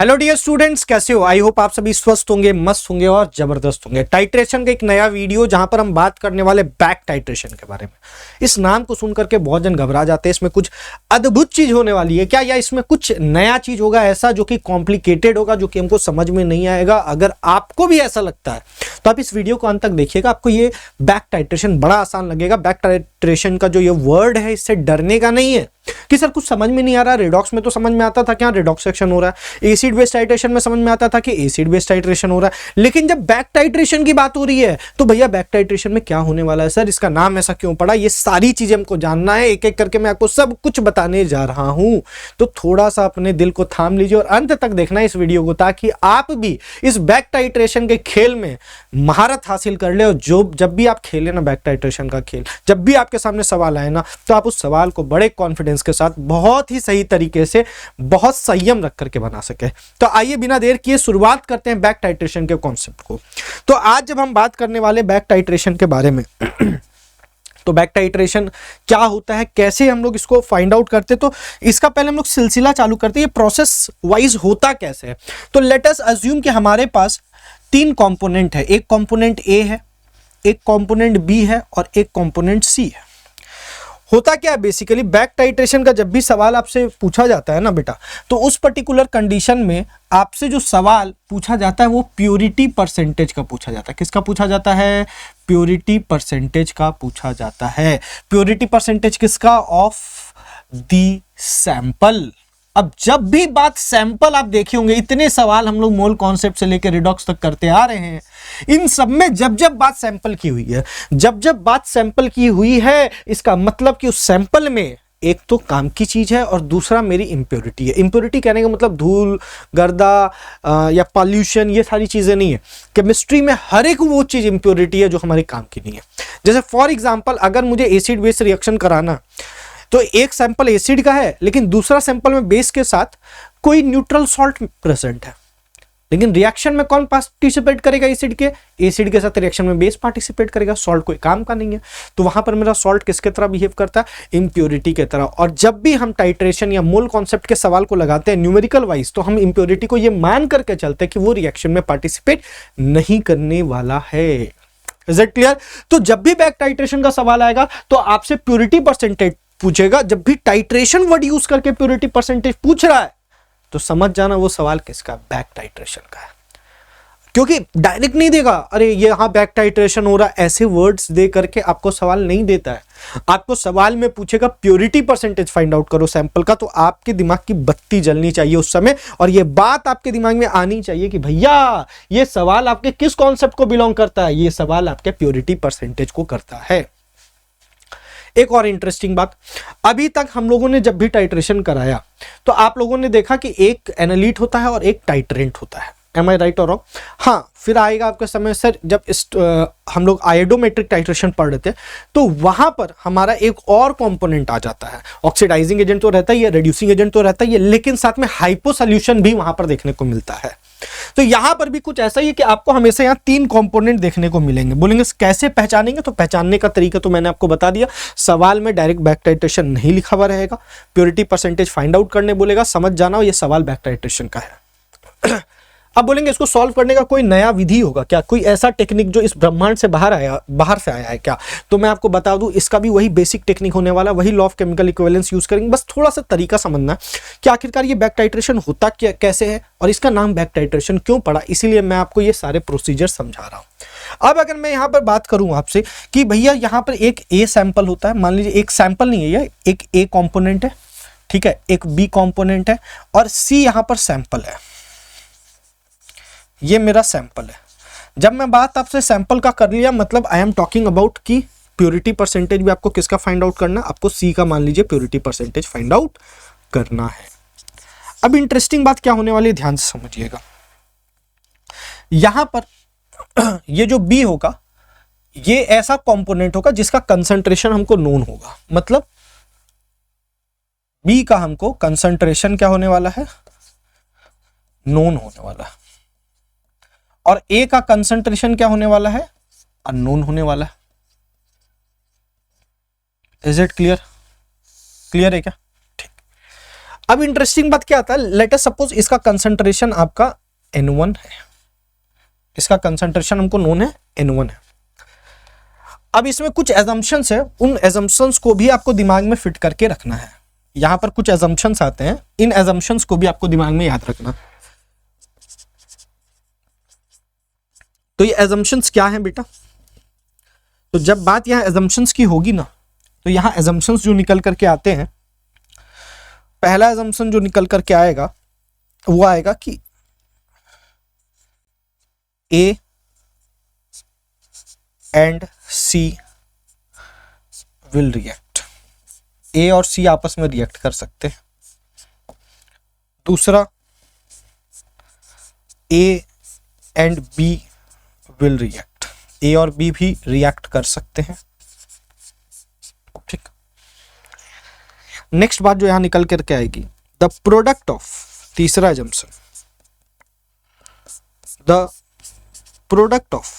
Hello dear students, कैसे हो? I hope आप सभी स्वस्थ होंगे, मस्त होंगे और जबरदस्त होंगे। टाइट्रेशन का एक नया वीडियो जहां पर हम बात करने वाले बैक टाइट्रेशन के बारे में। इस नाम को सुनकर के बहुत जन घबरा जाते हैं। इसमें कुछ अद्भुत चीज होने वाली है क्या, या इसमें कुछ नया चीज होगा ऐसा जो कि कॉम्प्लिकेटेड होगा, जो कि हमको समझ में नहीं आएगा? अगर आपको भी ऐसा लगता है तो आप इस वीडियो को अंत तक देखिएगा। आपको ये बैक टाइट्रेशन बड़ा आसान लगेगा। बैक टाइट्रेशन का जो ये वर्ड है, इससे डरने का नहीं है कि सर कुछ समझ में नहीं आ रहा। रिडॉक्स में तो समझ में आता था क्या रिडॉक्सेशन हो रहा है, एसिड बेस टाइट्रेशन में समझ में आता था कि एसिड बेस टाइट्रेशन हो रहा है, लेकिन जब बैक टाइट्रेशन की बात हो रही है तो भैया बैक टाइट्रेशन में क्या होने वाला है सर, इसका नाम ऐसा क्यों पड़ा, ये सारी चीजें हमको जानना है। एक एक करके मैं आपको सब कुछ बताने जा रहा हूं, तो थोड़ा सा अपने दिल को थाम लीजिए और अंत तक देखना इस वीडियो को, ताकि आप भी इस बैक टाइट्रेशन के खेल में महारत हासिल कर ले। और जब भी आप खेले ना बैक टाइट्रेशन का खेल, जब भी आपके सामने सवाल आए ना, तो आप उस सवाल को बड़े कॉन्फिडेंस के साथ बहुत ही सही तरीके से, बहुत संयम रख करके बना सके। तो आइए बिना देर किए शुरुआत करते हैं बैक टाइट्रेशन के कॉन्सेप्ट को। तो आज जब हम बात करने वाले बैक टाइट्रेशन के बारे में तो बैक टाइट्रेशन क्या होता है, कैसे हम लोग इसको फाइंड आउट करते हैं, तो इसका पहले हम लोग सिलसिला चालू करते हैं, ये प्रोसेस वाइज होता कैसे है। तो लेट अस अज्यूम कि हमारे पास तीन कंपोनेंट है। एक कंपोनेंट ए है, एक कंपोनेंट बी है और एक कंपोनेंट सी है। होता क्या है बेसिकली, बैक टाइट्रेशन का जब भी सवाल आपसे पूछा जाता है ना बेटा, तो उस पर्टिकुलर कंडीशन में आपसे जो सवाल पूछा जाता है वो प्योरिटी परसेंटेज का पूछा जाता है। किसका पूछा जाता है? प्योरिटी परसेंटेज का पूछा जाता है। प्योरिटी परसेंटेज किसका? Of the sample. अब जब भी बात सैंपल आप देखे होंगे, इतने सवाल हम लोग मोल कॉन्सेप्ट से लेकर रिडॉक्स तक करते आ रहे हैं, इन सब में जब जब बात सैंपल की हुई है, जब जब बात सैंपल की हुई है, इसका मतलब कि उस सैंपल में एक तो काम की चीज है और दूसरा मेरी इंप्योरिटी है। इंप्योरिटी कहने का मतलब धूल, गर्दा या पॉल्यूशन, ये सारी चीजें नहीं है। केमिस्ट्री में हर एक वो चीज इंप्योरिटी है जो हमारे काम की नहीं है। जैसे फॉर एग्जाम्पल, अगर मुझे एसिड बेस रिएक्शन कराना, तो एक सैंपल एसिड का है लेकिन दूसरा सैंपल में बेस के साथ कोई न्यूट्रल सॉल्ट प्रेजेंट है, लेकिन रिएक्शन में कौन पार्टिसिपेट करेगा? एसिड के। एसिड के साथ रिएक्शन में बेस पार्टिसिपेट करेगा। सॉल्ट कोई काम का नहीं है, तो वहां पर मेरा सॉल्ट किसके तरह बिहेव करता है? इंप्योरिटी के तरह। और जब भी हम टाइट्रेशन या मोल कॉन्सेप्ट के सवाल को लगाते हैं न्यूमेरिकल वाइज, तो हम इंप्योरिटी को ये मान करके चलते हैं कि वो रिएक्शन में पार्टिसिपेट नहीं करने वाला है। Is it clear? तो जब भी बैक टाइट्रेशन का सवाल आएगा तो आपसे प्योरिटी परसेंटेज पूछेगा। जब भी टाइट्रेशन वर्ड यूज करके प्योरिटी परसेंटेज पूछ रहा है तो समझ जाना वो सवाल किसका? बैक टाइट्रेशन का है। क्योंकि डायरेक्ट नहीं देगा, अरे ये यहां बैक टाइट्रेशन हो रहा है, ऐसे वर्ड्स दे करके आपको सवाल नहीं देता है। आपको सवाल में पूछेगा प्योरिटी परसेंटेज फाइंड आउट करो सैंपल का, तो आपके दिमाग की बत्ती जलनी चाहिए उस समय, और ये बात आपके दिमाग में आनी चाहिए कि भैया ये सवाल आपके किस कॉन्सेप्ट को बिलोंग करता है? ये सवाल आपके प्योरिटी परसेंटेज को करता है। एक और इंटरेस्टिंग बात, अभी तक हम लोगों ने जब भी टाइट्रेशन कराया तो आप लोगों ने देखा कि एक एनालिट होता है और एक टाइट्रेंट होता है। एम आई राइट और रॉन्ग? हाँ, फिर आएगा आपके समय सर जब हम लोग आयोडोमेट्रिक टाइट्रेशन पढ़ रहे थे, तो वहां पर हमारा एक और कंपोनेंट आ जाता है। ऑक्सीडाइजिंग एजेंट तो रहता ही है, रिड्यूसिंग एजेंट तो रहता ही है, लेकिन साथ में हाइपो सॉल्यूशन भी वहां पर देखने को मिलता है। तो यहां पर भी कुछ ऐसा ही है कि आपको हमेशा यहां तीन कंपोनेंट देखने को मिलेंगे। बोलेंगे कैसे पहचानेंगे, तो पहचानने का तरीका तो मैंने आपको बता दिया। सवाल में डायरेक्ट बैक टाइट्रेशन नहीं लिखा हुआ रहेगा, प्योरिटी परसेंटेज फाइंड आउट करने बोलेगा, समझ जाना ये सवाल बैक टाइट्रेशन का है। अब बोलेंगे इसको सॉल्व करने का कोई नया विधि होगा क्या, कोई ऐसा टेक्निक जो इस ब्रह्मांड से बाहर से आया है क्या? तो मैं आपको बता दूं, इसका भी वही बेसिक टेक्निक होने वाला, वही law of chemical equivalence use करेंगे। बस थोड़ा सा तरीका समझना कि आखिरकार ये बैक टाइट्रेशन होता क्या, कैसे है, और इसका नाम बैक टाइट्रेशन क्यों पड़ा, इसीलिए मैं आपको ये सारे प्रोसीजर समझा रहा हूं। अब अगर मैं यहां पर बात करूं आपसे कि भैया यहां पर एक ए सैंपल होता है, मान लीजिए एक सैंपल नहीं है, ये एक ए कॉम्पोनेंट है, ठीक है, एक बी कॉम्पोनेंट है और सी यहां पर सैंपल है। ये मेरा सैंपल है। जब मैं बात आपसे सैंपल का कर लिया, मतलब आई एम टॉकिंग अबाउट कि प्योरिटी परसेंटेज भी आपको किसका फाइंड आउट करना, आपको सी का मान लीजिए प्योरिटी परसेंटेज फाइंड आउट करना है। अब इंटरेस्टिंग बात क्या होने वाली है, ध्यान से समझिएगा। यहां पर ये जो बी होगा, ये ऐसा कंपोनेंट होगा जिसका कंसंट्रेशन हमको नोन होगा। मतलब बी का हमको कंसंट्रेशन क्या होने वाला है? नोन होने वाला है। और ए का कंसंट्रेशन क्या होने वाला है? अननोन होने वाला है। Is it clear? क्लियर है क्या? ठीक। अब इंटरेस्टिंग बात क्या आता है, लेट अस सपोज इसका कंसंट्रेशन आपका N1 है, इसका कंसंट्रेशन हमको नोन है N1 है। अब इसमें कुछ एजम्पशंस है, उन एजम्पशंस को भी आपको दिमाग में फिट करके रखना है। यहां पर कुछ एजम्पशंस आते हैं, इन एजम्पशंस को भी आपको दिमाग में याद रखना। तो ये एजम्पशंस क्या हैं बेटा? तो जब बात यहां एजम्पशंस की होगी ना, तो यहां एजम्पशंस जो निकल करके आते हैं, पहला एजम्पशन जो निकल करके आएगा वो आएगा कि A and C will react, A और C आपस में रिएक्ट कर सकते हैं। दूसरा, A and B will react, A और B भी रिएक्ट कर सकते हैं। ठीक, नेक्स्ट बात जो यहां निकल करके आएगी, द प्रोडक्ट ऑफ, तीसरा assumption, the product of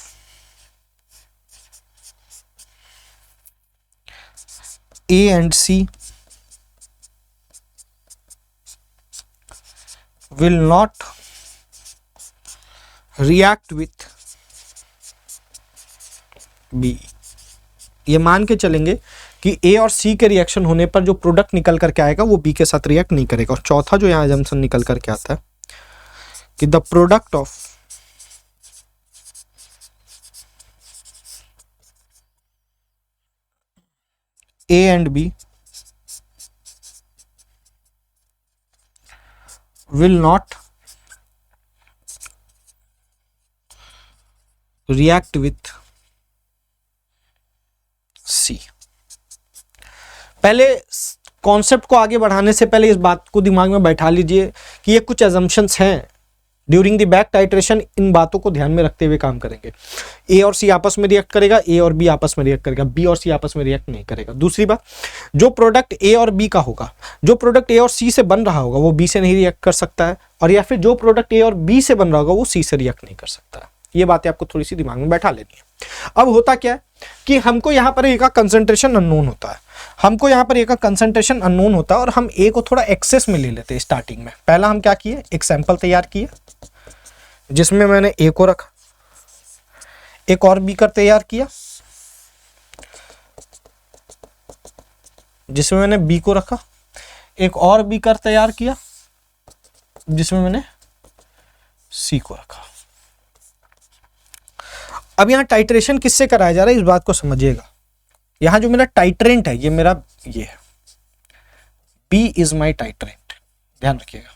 A and C will not react with B। ये मान के चलेंगे कि A और C के रिएक्शन होने पर जो प्रोडक्ट निकल करके आएगा वो B के साथ रिएक्ट नहीं करेगा। और चौथा जो यहाँ एजम्पशन निकल करके आता है कि the product of A and B will not react with C। पहले कॉन्सेप्ट को आगे बढ़ाने से पहले इस बात को दिमाग में बैठा लीजिए कि ये कुछ अजम्पशंस हैं। ड्यूरिंग द बैक टाइट्रेशन इन बातों को ध्यान में रखते हुए काम करेंगे। A और C आपस में रिएक्ट करेगा, A और B आपस में रिएक्ट करेगा, B और C आपस में रिएक्ट नहीं करेगा। दूसरी बात, जो प्रोडक्ट A और B का होगा, जो प्रोडक्ट A और C से बन रहा होगा वो B से नहीं रिएक्ट कर सकता है, और या फिर जो प्रोडक्ट A और B से बन रहा होगा वो C से रिएक्ट नहीं कर सकता है। ये बातें आपको थोड़ी सी दिमाग में बैठा लेनी है। अब होता क्या है कि हमको यहाँ पर A का कंसंट्रेशन अननोन होता है, हमको यहाँ पर A का कंसंट्रेशन अननोन होता है और हम A को थोड़ा एक्सेस में ले लेते हैं स्टार्टिंग में। पहला हम क्या किए, एक सैंपल तैयार किए जिसमें मैंने A को रखा, एक और बीकर तैयार किया जिसमें मैंने B को रखा, एक और बीकर तैयार किया जिसमें मैंने C को रखा। अब यहां टाइट्रेशन किससे कराया जा रहा है इस बात को समझिएगा। यहां जो मेरा टाइट्रेंट है ये मेरा ये है, B इज माई टाइट्रेंट, ध्यान रखिएगा,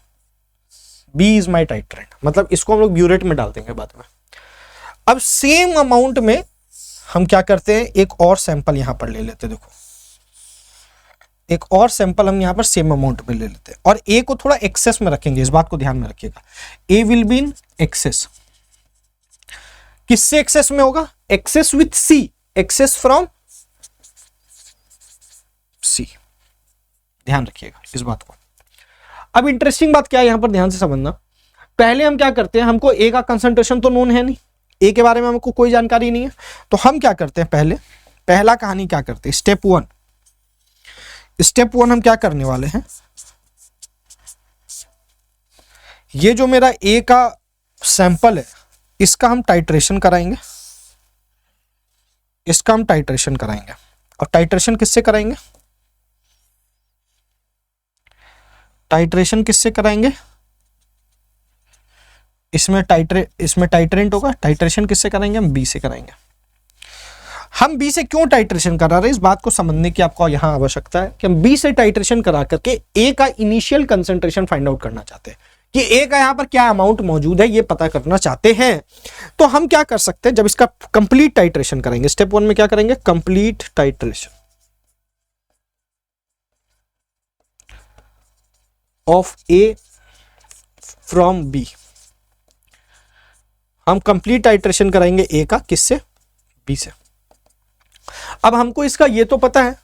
B इज माई टाइट्रेंट, मतलब इसको हम लोग ब्यूरेट में डाल देंगे बाद में। अब सेम अमाउंट में हम क्या करते हैं, एक और सैंपल यहां पर ले लेते हैं। देखो, एक और सैंपल हम यहां पर सेम अमाउंट में ले लेते हैं और A को थोड़ा एक्सेस में रखेंगे, इस बात को ध्यान में रखिएगा। A will be in excess, किससे एक्सेस में होगा, excess with C, excess from C, ध्यान रखिएगा इस बात को। अब इंटरेस्टिंग बात क्या है यहां पर ध्यान से समझना, पहले हम क्या करते हैं, हमको A का कंसंट्रेशन तो नोन है नहीं, A के बारे में हमको कोई जानकारी नहीं है, तो हम क्या करते हैं, पहला कहानी क्या करते हैं, स्टेप वन हम क्या करने वाले हैं, ये जो मेरा A का सैंपल है इसका हम टाइट्रेशन कराएंगे, इसका हम टाइट्रेशन कराएंगे। और टाइट्रेशन किससे कराएंगे, टाइट्रेशन किससे कराएंगे, इसमें टाइट्रेंट होगा, टाइट्रेशन किससे कराएंगे, हम B से कराएंगे। हम B से क्यों टाइट्रेशन करा रहे हैं इस बात को समझने की आपको यहां आवश्यकता है कि हम B से टाइट्रेशन करा करके A का इनिशियल कंसंट्रेशन फाइंड आउट करना चाहते हैं कि A का यहां पर क्या अमाउंट मौजूद है ये पता करना चाहते हैं। तो हम क्या कर सकते हैं, जब इसका कंप्लीट टाइट्रेशन करेंगे, स्टेप वन में क्या करेंगे, complete titration of A from B, हम कंप्लीट टाइट्रेशन कराएंगे A का, किससे, B से। अब हमको इसका ये तो पता है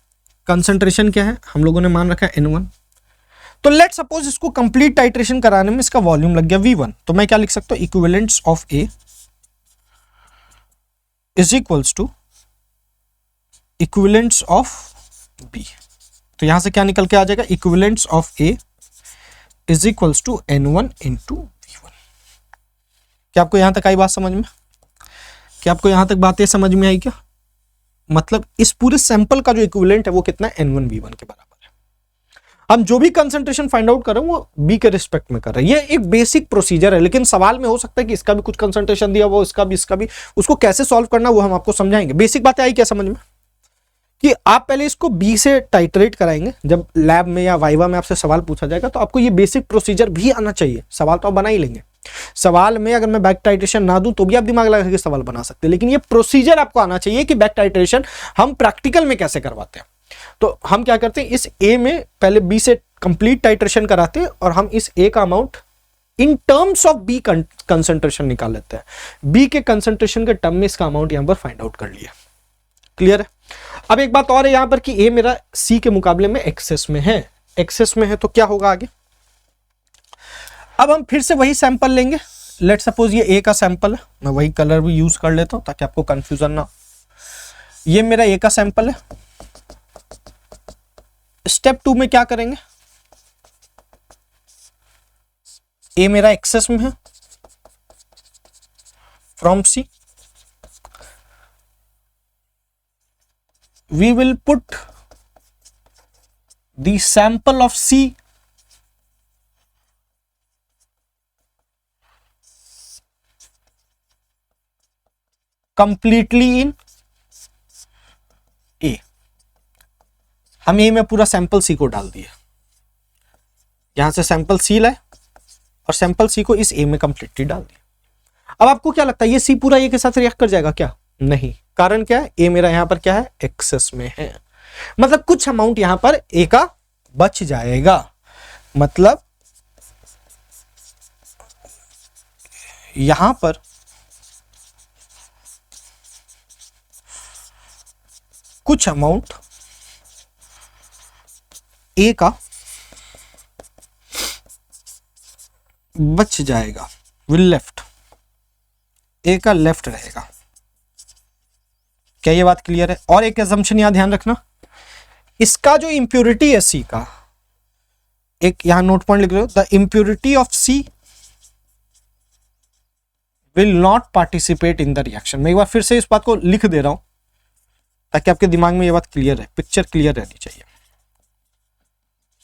कंसंट्रेशन क्या है, हम लोगों ने मान रखा है N1, तो लेट सपोज इसको कंप्लीट टाइट्रेशन कराने में इसका वॉल्यूम लग गया V1, तो मैं क्या लिख सकता हूं, equivalents of A is equals to equivalents of B। तो यहां से क्या निकल के आ जाएगा, equivalents of A is equals to N1 into V1। क्या आपको यहां तक आई बात समझ में? क्या आपको यहां तक बातें समझ में आई क्या? मतलब इस पूरे सैंपल का जो इक्विवेलेंट है वो कितना है? N1 V1 के बराबर है। हम जो भी कंसंट्रेशन फाइंड आउट कर रहे हैं वो बी के रिस्पेक्ट में कर रहे हैं। ये एक बेसिक प्रोसीजर है, लेकिन सवाल में हो सकता है कि इसका भी कुछ कंसंट्रेशन दिया वो, इसका भी, उसको कैसे सॉल्व करना वो हम आपको समझाएंगे। बेसिक बातें आई क्या समझ में? कि आप पहले इसको बी से टाइट्रेट कराएंगे, जब लैब में या वाइवा में आपसे सवाल पूछा जाएगा तो आपको ये बेसिक प्रोसीजर भी आना चाहिए। सवाल तो आप बना ही लेंगे, सवाल में अगर मैं बैक टाइट्रेशन ना दूं तो भी आप दिमाग लगा के सवाल बना सकते हैं, लेकिन ये प्रोसीजर आपको आना चाहिए कि बैक टाइट्रेशन हम प्रैक्टिकल में कैसे करवाते हैं। तो हम क्या करते हैं, इस ए में पहले बी से कंप्लीट टाइट्रेशन कराते हैं और हम इस ए का amount in terms of B concentration निकाल लेते हैं। बी के कंसंट्रेशन के टर्म में इसका अमाउंट यहां पर फाइंड आउट कर लिया। क्लियर है? अब एक बात और है यहां पर कि ए मेरा सी के मुकाबले में एक्सेस में है, एक्सेस में है तो क्या होगा आगे? अब हम फिर से वही सैंपल लेंगे। लेट सपोज ये ए का सैंपल है, मैं वही कलर भी यूज कर लेता हूं ताकि आपको कंफ्यूजन ना हो। ये मेरा ए का सैंपल है। स्टेप 2 में क्या करेंगे? ए मेरा एक्सेस में है from C, we will put the sample of C completely in A। हम A में पूरा सैंपल C को डाल दिया, यहां से सैंपल C लाए और सैंपल C को इस A में कंप्लीटली डाल दिया। अब आपको क्या लगता है ये C पूरा A के साथ रिएक्ट कर जाएगा क्या? नहीं। कारण क्या है? ए मेरा यहां पर क्या है? एक्सेस में है, मतलब कुछ अमाउंट यहां पर ए का बच जाएगा। मतलब यहां पर कुछ अमाउंट ए का बच जाएगा, विल लेफ्ट, ए का लेफ्ट रहेगा। क्या ये बात क्लियर है? और एक असम्पशन यहां ध्यान रखना, इसका जो इंप्योरिटी है सी का, एक यहां नोट पॉइंट लिख लो, the impurity of C will not participate in the reaction. मैं एक बार फिर से इस बात को लिख दे रहा हूं ताकि आपके दिमाग में ये बात क्लियर है, पिक्चर क्लियर रहनी चाहिए।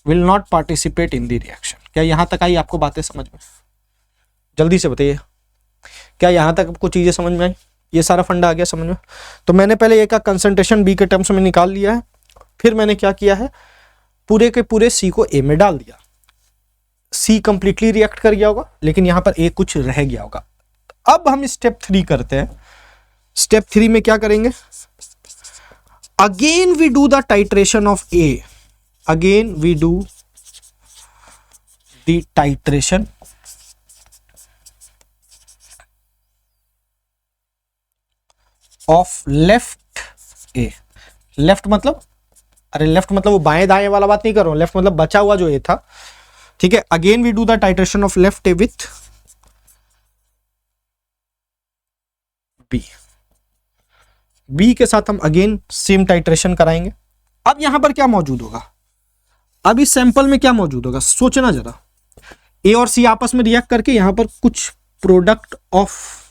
Will not participate in the reaction. क्या यहां तक आई आपको बातें समझ में? जल्दी से बताइए, क्या यहां तक आपको चीजें समझ में आई? ये सारा फंडा आ गया समझ में? तो मैंने पहले ए का कंसंट्रेशन बी के टर्म्स में निकाल लिया है, फिर मैंने क्या किया है, पूरे के पूरे सी को ए में डाल दिया। सी कंप्लीटली रिएक्ट कर गया होगा, लेकिन यहां पर ए कुछ रह गया होगा। अब हम स्टेप 3 करते हैं। स्टेप 3 में क्या करेंगे? Again we do the titration of A, again we do the titration of left A. Left मतलब, अरे लेफ्ट मतलब वो बाएं दाएं वाला बात नहीं कर रहा हूं, लेफ्ट मतलब बचा हुआ जो ए था, ठीक है। Again we do the titration of left A with B. B के साथ हम अगेन सेम टाइट्रेशन कराएंगे। अब यहां पर क्या मौजूद होगा? अब इस सैंपल में क्या मौजूद होगा? सोचना जरा। ए और सी आपस में रिएक्ट करके यहां पर कुछ product of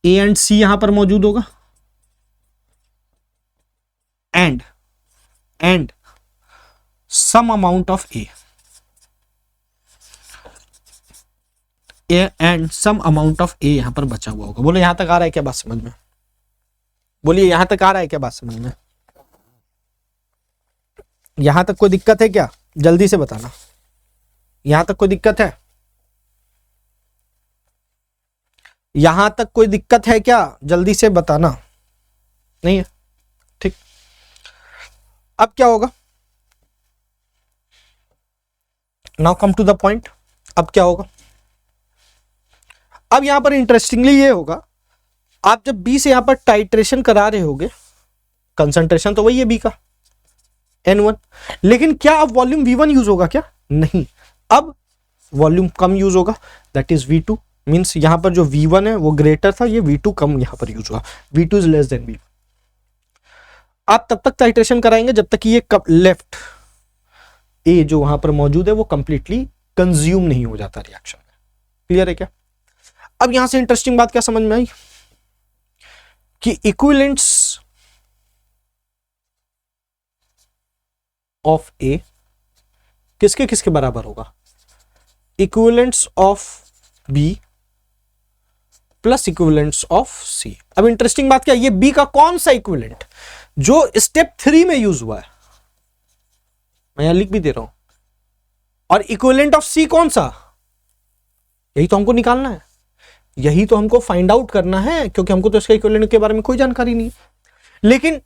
A and C यहां पर मौजूद होगा, and some amount of A and some amount of A यहां पर बचा हुआ होगा। बोले यहां तक आ रहा है क्या बात समझ में? बोलिए यहां तक आ रहा है क्या बात समझ में? यहां तक कोई दिक्कत है क्या? जल्दी से बताना, यहां तक कोई दिक्कत है? यहां तक कोई दिक्कत है क्या? जल्दी से बताना। नहीं है? ठीक। अब क्या होगा? Now come to the point. अब क्या होगा? अब यहां पर इंटरेस्टिंगली ये होगा, आप जब बी से यहां पर टाइट्रेशन करा रहे होगे, कंसंट्रेशन तो वही है बी का N1, लेकिन क्या अब वॉल्यूम V1 यूज होगा क्या? नहीं, अब वॉल्यूम कम यूज होगा, दैट इज V2। मींस यहां पर जो V1 है वो ग्रेटर था, ये V2 कम यहां पर यूज हुआ, V2 is less than V1। आप तब तक टाइट्रेशन कराएंगे जब तक कि ये लेफ्ट ए जो वहां पर मौजूद है वो कंप्लीटली कंज्यूम नहीं हो जाता रिएक्शन में। क्लियर है क्या? अब यहां से इंटरेस्टिंग बात क्या समझ में आई कि इक्विवेलेंट्स ऑफ ए किसके किसके बराबर होगा? Equivalents of B plus equivalents of C. अब इंटरेस्टिंग बात क्या है, ये बी का कौन सा इक्विवेलेंट जो स्टेप 3 में यूज हुआ है, मैं यहां लिख भी दे रहा हूं, और इक्विवेलेंट ऑफ सी कौन सा, यही तो हमको निकालना है, यही तो हमको फाइंड आउट करना है, क्योंकि हमको तो इसका इक्विवेलेंट के बारे में कोई जानकारी नहीं है। लेकिन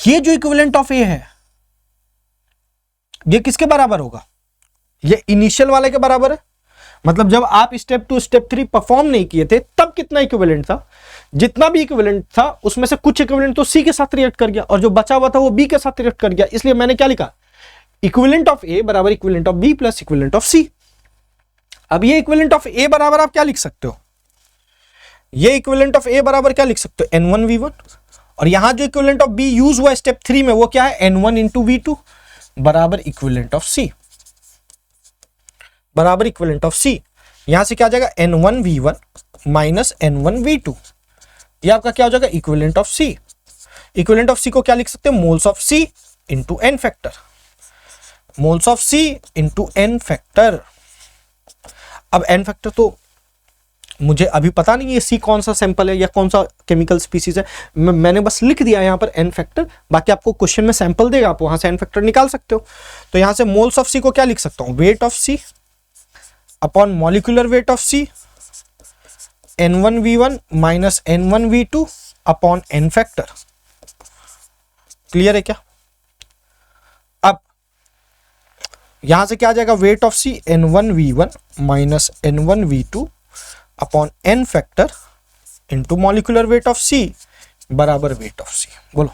ये जो इक्विवेलेंट ऑफ ए है ये किसके बराबर होगा? ये इनिशियल वाले के बराबर है। मतलब जब आप स्टेप 2 स्टेप 3 परफॉर्म नहीं किए थे तब कितना इक्विवेलेंट था? जितना भी इक्विवेलेंट था उसमें से कुछ इक्विवेलेंट तो सी के साथ रिएक्ट कर गया और जो बचा हुआ था वो बी के साथ रिएक्ट कर गया। इसलिए मैंने क्या लिखा, इक्विवेलेंट ऑफ ए बराबर equivalent of B plus equivalent of C. अब ये इक्विवेलेंट ऑफ ए बराबर आप क्या लिख सकते हो, ये इक्विवेलेंट ऑफ ए बराबर क्या लिख सकते हो, n1v1, और यहां जो इक्विवेलेंट ऑफ बी यूज हुआ स्टेप 3 में वो क्या है, n1 इंटू v2 बराबर इक्विवेलेंट ऑफ सी, बराबर इक्विवेलेंट ऑफ सी। यहां से क्या आ जाएगा, n1v1 माइनस n1v2, ये आपका क्या हो जाएगा, equivalent of C. Equivalent of C को क्या लिख सकते हैं, moles of C into n factor, moles of C into n factor. अब एन फैक्टर तो मुझे अभी पता नहीं है सी कौन सा सैंपल है या कौन सा केमिकल स्पीसीज है, मैंने बस लिख दिया यहां पर एन फैक्टर, बाकी आपको क्वेश्चन में सैंपल देगा, आप वहां से एन फैक्टर निकाल सकते हो। तो यहां से मोल्स ऑफ सी को क्या लिख सकता हूं, weight of C upon molecular weight of C, n1v1 minus n1v2 upon n factor. Clear है क्या? अब यहां से क्या आ जाएगा, weight of C n1v1 minus n1v2 upon n factor into molecular weight of C बराबर वेट ऑफ सी। बोलो,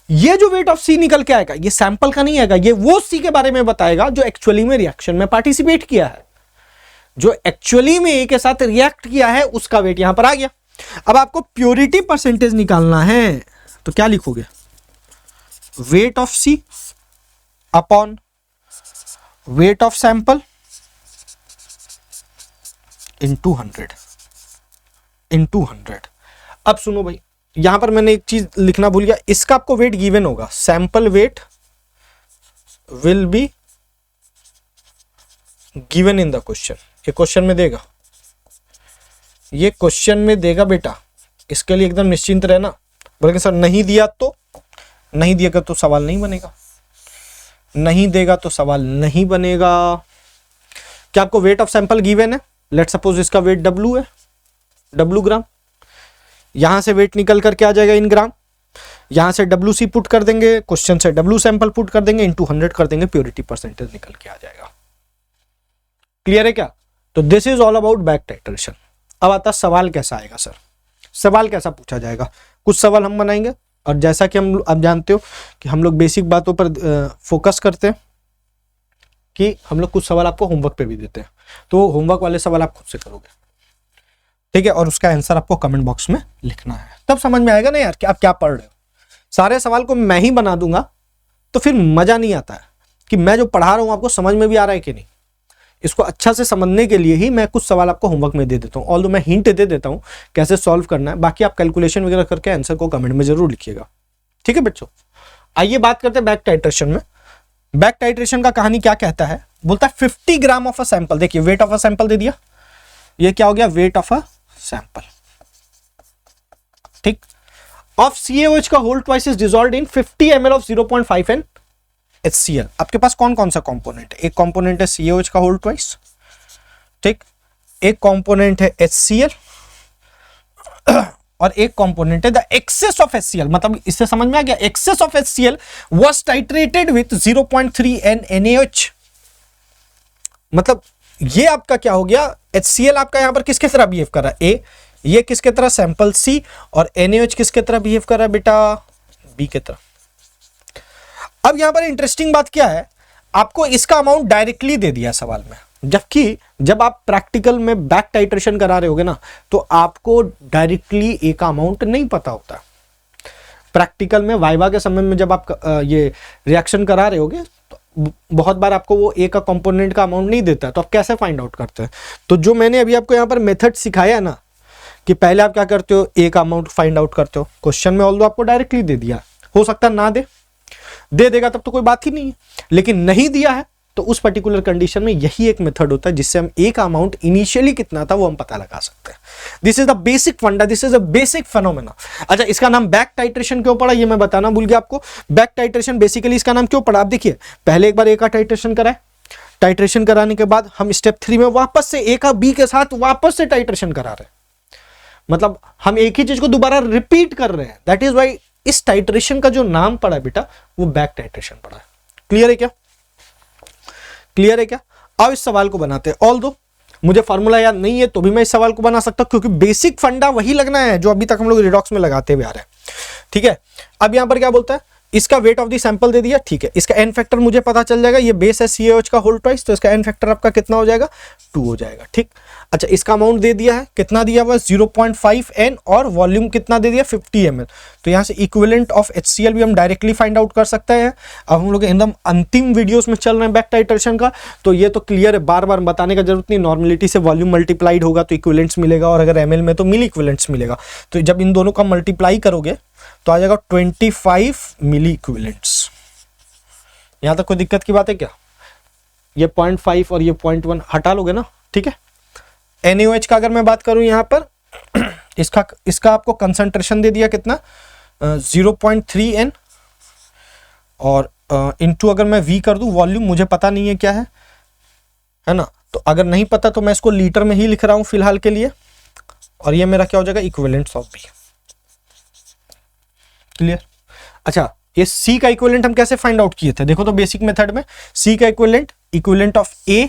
ये जो वेट ऑफ सी निकल के आएगा ये सैंपल का नहीं आएगा, ये वो सी के बारे में बताएगा जो एक्चुअली में रिएक्शन में पार्टिसिपेट किया है, जो एक्चुअली में ए के साथ रिएक्ट किया है उसका वेट यहां पर आ गया। अब आपको प्योरिटी परसेंटेज निकालना है तो क्या लिखोगे, weight of C upon weight of sample into 100। अब सुनो भाई, यहां पर मैंने एक चीज लिखना भूल गया, इसका आपको वेट गिवन होगा, sample weight will be given in the question. ये क्वेश्चन में देगा, ये क्वेश्चन में देगा बेटा, इसके लिए एकदम निश्चिंत रहना। बोलेंगे सर नहीं दिया तो, नहीं दिएगा तो सवाल नहीं बनेगा, नहीं देगा तो सवाल नहीं बनेगा। क्या आपको वेट ऑफ सैंपल गिवन है, लेट सपोज इसका वेट W है, W ग्राम, यहां से वेट निकल करके आ जाएगा इन ग्राम, यहां से WC पुट कर देंगे, क्वेश्चन से W सैंपल पुट कर देंगे, इंटू 100 कर देंगे, प्योरिटी परसेंटेज निकल के आ जाएगा। क्लियर है क्या? तो this is all about back titration. अब आता सवाल कैसा आएगा सर, सवाल कैसा पूछा जाएगा। कुछ सवाल हम बनाएंगे और जैसा कि हम अब जानते हो कि हम लोग बेसिक बातों पर फोकस करते हैं कि हम लोग कुछ सवाल आपको होमवर्क पे भी देते हैं, तो होमवर्क वाले सवाल आप खुद से करोगे, ठीक है, और उसका आंसर आपको कमेंट बॉक्स में लिखना है, तब समझ में आएगा ना यार कि आप क्या पढ़ रहे हो। सारे सवाल को मैं ही बना दूंगा तो फिर मजा नहीं आता है कि मैं जो पढ़ा रहा हूं आपको समझ में भी आ रहा है कि नहीं। इसको अच्छा से समझने के लिए ही मैं कुछ सवाल आपको होमवर्क में दे देता हूं, ऑल्दो मैं हिंट दे देता हूं कैसे सॉल्व करना है, बाकी आप कैलकुलेशन वगैरह करके आंसर को कमेंट में जरूर लिखिएगा, ठीक है बच्चों। आइए बात करते हैं बैक टाइट्रेशन में। बैक टाइट्रेशन का कहानी क्या कहता है, बोलता है 50 ग्राम ऑफ अ सैंपल, देखिए वेट ऑफ अ सैंपल दे दिया, ये क्या हो गया, वेट ऑफ अ सैंपल, ठीक, ऑफ CaOH का whole twice is dissolved in 50 ml of 0.5 N HCl। आपके पास कौन कौन सा कंपोनेंट है, एक कंपोनेंट है CaOH का होल ट्वाइस, ठीक, एक कंपोनेंट है HCl और एक कंपोनेंट है द एक्सेस ऑफ HCl। मतलब इससे समझ में आ गया, excess of HCl was titrated with 0.3 N NaOH। मतलब ये आपका क्या हो गया, HCl आपका यहां पर किसके तरह बिहेव कर रहा है, A, ये किसके तरह सैंपल C, और NaOH किसके तरह बिहेव कर रहा है बेटा, B के तरह। अब यहां पर इंटरेस्टिंग बात क्या है, आपको इसका अमाउंट डायरेक्टली दे दिया सवाल में, जबकि जब आप प्रैक्टिकल में बैक टाइट्रेशन करा रहे होगे ना तो आपको डायरेक्टली ए का अमाउंट नहीं पता होता। प्रैक्टिकल में वाइवा के समय में जब आप ये रिएक्शन करा रहे होगे तो बहुत बार आपको वो ए का कंपोनेंट का अमाउंट नहीं देता है, तो आप कैसे फाइंड आउट करते हैं? तो जो मैंने अभी आपको यहाँ पर मेथड सिखाया ना, कि पहले आप क्या करते हो, ए का अमाउंट फाइंड आउट करते हो। क्वेश्चन में ऑल्दो आपको डायरेक्टली दे दिया, हो सकता है ना दे देगा तब तो कोई बात ही नहीं है, लेकिन नहीं दिया है तो उस पर्टिकुलर कंडीशन में यही एक मेथड होता है जिससे हम ए का अमाउंट इनिशियली कितना था वो हम पता लगा सकते हैं। दिस इज द बेसिक फंडा, this is the basic phenomena. अच्छा, इसका नाम बैक टाइट्रेशन क्यों पड़ा ये मैं बताना भूल गया आपको। बैक टाइट्रेशन बेसिकली इसका नाम क्यों पड़ा, आप देखिए, पहले एक बार ए का टाइट्रेशन कराए, टाइट्रेशन कराने के बाद हम स्टेप 3 में वापस से ए का बी के साथ वापस से टाइट्रेशन करा रहे हैं, मतलब हम एक ही चीज को दोबारा रिपीट कर रहे हैं। दैट इज वाई इस टाइट्रेशन का जो नाम पड़ा है बेटा वो बैक टाइट्रेशन पड़ा है। क्लियर है क्या? क्लियर है क्या? अब इस सवाल को बनाते हैं। ऑल्दो मुझे फार्मूला याद नहीं है तो भी मैं इस सवाल को बना सकता हूं, क्योंकि बेसिक फंडा वही लगना है जो अभी तक हम लोग रिडॉक्स में लगाते हुए आ रहे हैं। ठीक है, अब यहां पर क्या बोलता है, इसका वेट ऑफ द सैंपल दे दिया, ठीक है, इसका एन फैक्टर मुझे पता चल जाएगा, ये बेस है CaOH का होल ट्वाइस, तो इसका एन फैक्टर आपका कितना हो जाएगा, 2 हो जाएगा। ठीक, अच्छा, इसका अमाउंट दे दिया है, कितना दिया हुआ है, 0.5 N, और वॉल्यूम कितना दे दिया, 50 ml। तो यहां से इक्विवेलेंट ऑफ HCl भी हम डायरेक्टली फाइंड आउट कर सकते हैं। अब हम लोग एकदम अंतिम वीडियोस में चल रहे हैं बैक टाइट्रेशन का, तो ये तो क्लियर है, बार बार बताने का जरूरत नहीं। नॉर्मलिटी से वॉल्यूम मल्टीप्लाइड होगा तो इक्विवेलेंट्स मिलेगा, और अगर ml में तो मिली इक्विवेलेंट्स मिलेगा। तो जब इन दोनों का मल्टीप्लाई करोगे तो आ जाएगा 25 मिली इक्विवेलेंट्स। यहां तक कोई दिक्कत की बात है क्या? ये 0.5 और ये 0.1 हटा लोगे ना, ठीक है। NaOH का अगर मैं बात करूं यहां पर इसका आपको कंसंट्रेशन दे दिया कितना, 0.3 N, और इनटू अगर मैं V कर दूं, वॉल्यूम मुझे पता नहीं है क्या है ना, तो अगर नहीं पता तो मैं इसको लीटर में ही लिख रहा हूं फिलहाल के लिए, और ये मेरा क्या हो जाएगा, इक्विवेलेंट्स ऑफ B। क्लियर? अच्छा, ये C का इक्विवेलेंट हम कैसे फाइंड आउट किए थे, देखो तो बेसिक मेथड में C का equivalent of A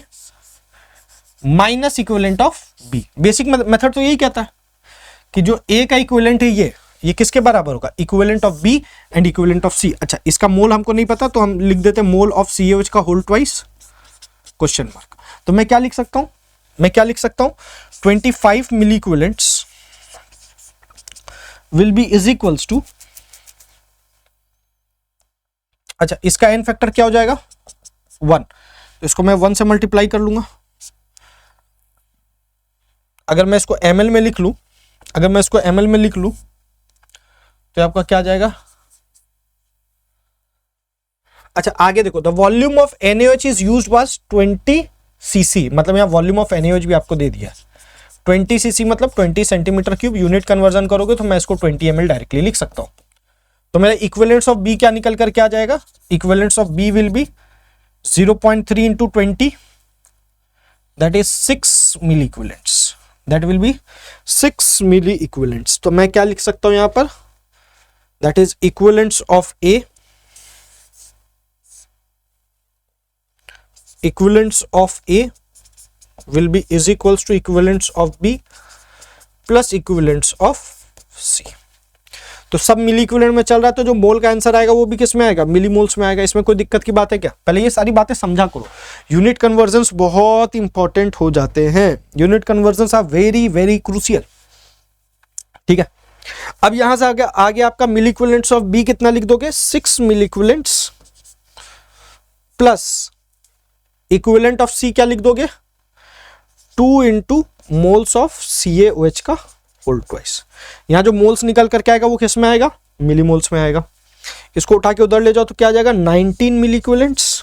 minus equivalent of B। Basic method तो यही कहता है कि जो A का इक्विवेलेंट है ये किसके बराबर होगा, equivalent of B and equivalent of C। अच्छा, इसका मोल हमको नहीं पता तो हम लिख देते हैं मोल ऑफ CaOH का होल ट्वाइस क्वेश्चन मार्क। तो मैं क्या लिख सकता हूं, 25 milli equivalents will be is equals to, अच्छा, इसका एन फैक्टर क्या हो जाएगा, 1, तो इसको मैं 1 से मल्टीप्लाई कर लूंगा। अगर मैं इसको ml में लिख लूं, तो आपका क्या आ जाएगा। अच्छा, आगे देखो, the volume of NaOH is used was 20 cc, मतलब यहां वॉल्यूम ऑफ NaOH भी आपको दे दिया है 20 cc, मतलब 20 सेंटीमीटर क्यूब। यूनिट कन्वर्जन करोगे तो मैं इसको 20 ml डायरेक्टली लिख सकता हूं। तो मेरा इक्विवेलेंट्स ऑफ B क्या निकल कर क्या आ जाएगा, equivalents of B will be 0.3 into 20, that is 6 milli equivalents, that will be 6 milli equivalents। तो मैं क्या लिख सकता हूं यहां पर, that is equivalents of A, equivalents of A will be is equals to equivalents of B plus equivalents of C। तो सब मिली इक्विवेलेंट में चल रहा है, तो जो मोल का आंसर आएगा वो भी किस में आएगा, मिली मोल्स में आएगा। इसमें कोई दिक्कत की बात है क्या? पहले ये सारी बातें समझा करो, यूनिट कन्वर्जन्स बहुत इंपॉर्टेंट हो जाते हैं, unit conversions are very very crucial. ठीक है, अब यहां से आगे आपका मिली इक्विवेलेंट्स ऑफ बी कितना लिख दोगे, 6 मिली इक्विवेलेंट्स प्लस इक्विवेलेंट ऑफ सी क्या लिख दोगे, 2 इंटू मोल्स ऑफ CaOH का होल ट्वाइस। यहां जो मोल्स निकल कर क्या आएगा वो किस में आएगा, मिली मोल्स में आएगा। इसको उठा के उधर ले जाओ तो क्या आ जाएगा, 19 मिली इक्विवेलेंट्स,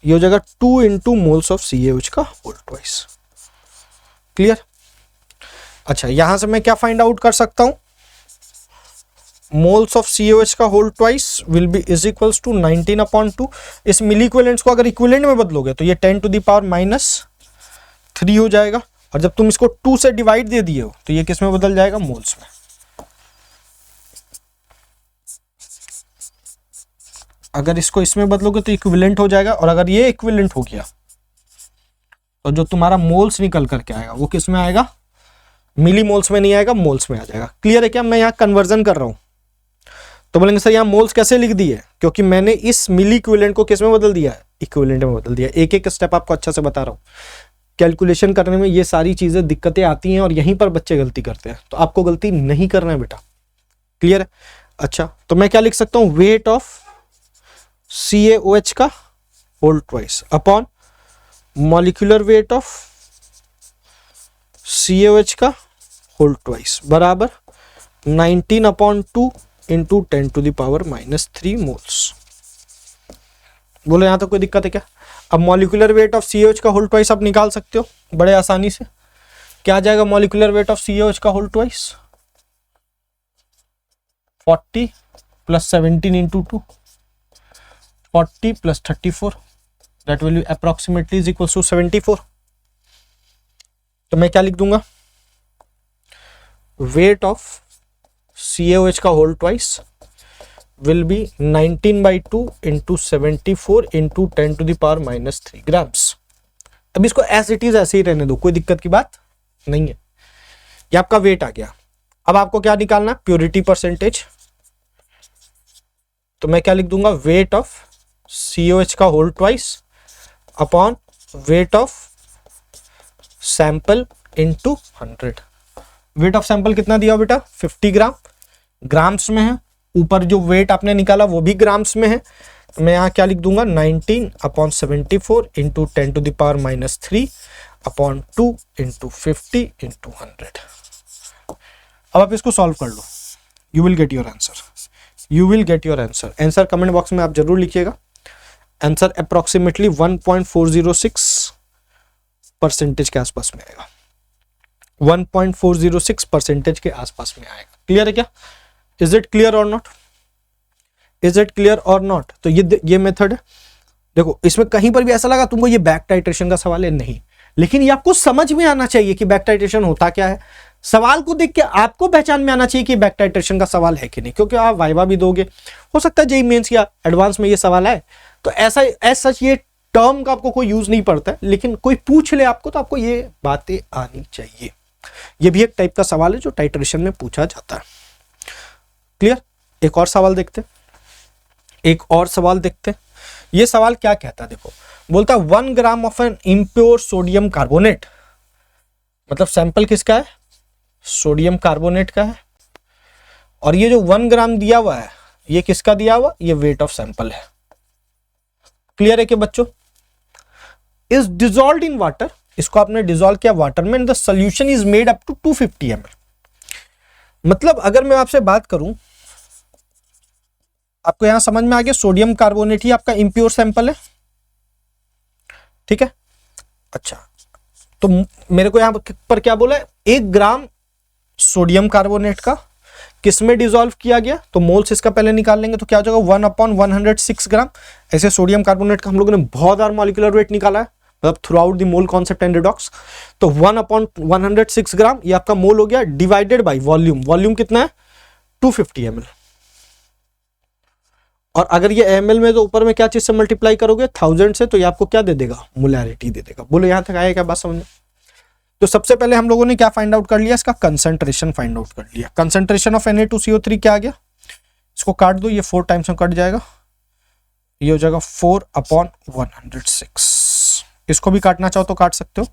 ये हो जाएगा 2 इंटू मोल्स ऑफ CaOH का होल ट्वाइस। क्लियर? अच्छा, यहां से मैं क्या फाइंड आउट कर सकता हूं, मोल्स ऑफ CaOH का whole twice will be is equals to 19/2। इस मिली इक्विवेलेंट्स को अगर इक्विवेलेंट में बदलोगे तो ये 10 टू द पावर -3 हो जाएगा, और जब तुम इसको 2 से डिवाइड दे दिए हो तो ये किस में बदल जाएगा, मोल्स में। अगर इसको इसमें बदलोगे तो इक्विवेलेंट हो जाएगा, और अगर ये इक्विवेलेंट हो गया तो जो तुम्हारा मोल्स निकल करके आएगा वो किस में आएगा, मिली मोल्स में नहीं आएगा, मोल्स में आ जाएगा। क्लियर है क्या? मैं यहाँ कन्वर्जन कर रहा हूं तो बोलेंगे सर यहाँ मोल्स कैसे लिख दिए, क्योंकि मैंने इस मिली इक्विवेलेंट को किस में बदल दिया है, इक्विवेलेंट में बदल दिया। एक एक स्टेप आपको अच्छा से बता रहा हूँ, कैलकुलेशन करने में ये सारी चीजें दिक्कतें आती हैं और यहीं पर बच्चे गलती करते हैं, तो आपको गलती नहीं करना है बेटा। क्लियर है? अच्छा, तो मैं क्या लिख सकता हूं, वेट ऑफ CaOH का whole twice upon molecular weight of CaOH का होल ट्वाइस बराबर 19/2 इंटू 10⁻³ मोल्स। बोलो यहां तक कोई दिक्कत है क्या? अब मॉलिक्यूलर वेट ऑफ CaOH का होल ट्वाइस आप निकाल सकते हो बड़े आसानी से। क्या आ जाएगा मॉलिक्यूलर वेट ऑफ CaOH का whole twice? 40 + 17 into 2, 40 + 34, that will be approximately is equal to 74। तो मैं क्या लिख दूंगा? वेट ऑफ CaOH का whole twice will be 19/2 into 74 into 10⁻³ grams. अब इसको एज इट इज ऐसे ही रहने दो, कोई दिक्कत की बात नहीं है। ये आपका वेट आ गया। अब आपको क्या निकालना है? Purity percentage. तो मैं क्या लिख दूंगा? वेट ऑफ CaOH का whole twice upon weight of sample into 100। Weight of sample कितना दिया बेटा? 50 ग्राम, ग्राम्स में है। ऊपर जो वेट आपने निकाला वो भी ग्राम्स में है। तो मैं यहां क्या लिख दूंगा? 19/74 इंटू 10⁻³ अपॉन 2 इंटू 50 इंटू 100। अब आप इसको सॉल्व कर लो, you will get your answer. You will get your answer. Answer comment box में आप जरूर लिखिएगा। आंसर अप्रोक्सीमेटली 1.406% के आसपास में आएगा। 1.406% के आसपास में आएगा। क्लियर है क्या? इज इट क्लियर और नॉट? इज इट क्लियर और नॉट? तो ये मेथड है। देखो इसमें कहीं पर भी ऐसा लगा तुमको ये बैक टाइट्रेशन का सवाल है, नहीं, लेकिन ये आपको समझ में आना चाहिए कि बैक टाइट्रेशन होता क्या है। सवाल को देख के आपको पहचान में आना चाहिए कि बैक टाइट्रेशन का सवाल है कि नहीं, क्योंकि आप वाइवा भी दोगे, हो सकता है जेईई मेंस या एडवांस में ये सवाल आए। तो ऐसा एज सच ये टर्म का आपको कोई यूज नहीं पड़ता है, लेकिन कोई पूछ ले आपको तो आपको ये बातें आनी चाहिए। ये भी एक टाइप का सवाल है जो टाइट्रेशन में पूछा जाता है। क्लियर? एक और सवाल देखते हैं, एक और सवाल देखते हैं। ये सवाल क्या कहता है? देखो बोलता है 1 gram of an impure sodium carbonate, मतलब सैंपल किसका है? सोडियम कार्बोनेट का है। और ये जो 1 ग्राम दिया हुआ है ये किसका दिया हुआ? ये वेट ऑफ सैंपल है। क्लियर है कि बच्चों? इज डिजॉल्व्ड इन वाटर, इसको आपने डिजॉल्व किया वाटर में, the solution is made up to 250 ml। मतलब अगर मैं आपसे बात करूं, आपको यहां समझ में आ गया सोडियम कार्बोनेट ही आपका इम्प्योर सैंपल है, ठीक है? अच्छा, तो मेरे को यहां पर क्या बोला है? 1 ग्राम सोडियम कार्बोनेट का किसमें डिसॉल्व किया गया? तो मोल्स इसका पहले निकाल लेंगे, तो क्या हो जाएगा? 1/106 ग्राम। ऐसे सोडियम कार्बोनेट का हम लोगों ने बहुत बार मॉलिक्यूलर वेट निकाला है, मतलब through out the mole concept and redox. तो 1/106 ग्राम ये आपका मोल हो गया, डिवाइडेड बाय वॉल्यूम। वॉल्यूम कितना है? 250 ml। और अगर ये ml में, तो ऊपर में क्या चीज से मल्टीप्लाई करोगे? 1000 से, तो ये आपको क्या दे देगा? मोलैरिटी दे देगा। बोलो यहां तक आया क्या बात समझ में? तो सबसे पहले हम लोगों ने क्या फाइंड आउट कर लिया? इसका कंसंट्रेशन फाइंड आउट कर लिया। कंसंट्रेशन ऑफ Na2CO3 क्या आ गया? इसको काट दो, ये 4 टाइम्स में कट जाएगा, ये हो जाएगा 4/106। इसको भी काटना चाहो तो काट सकते हो,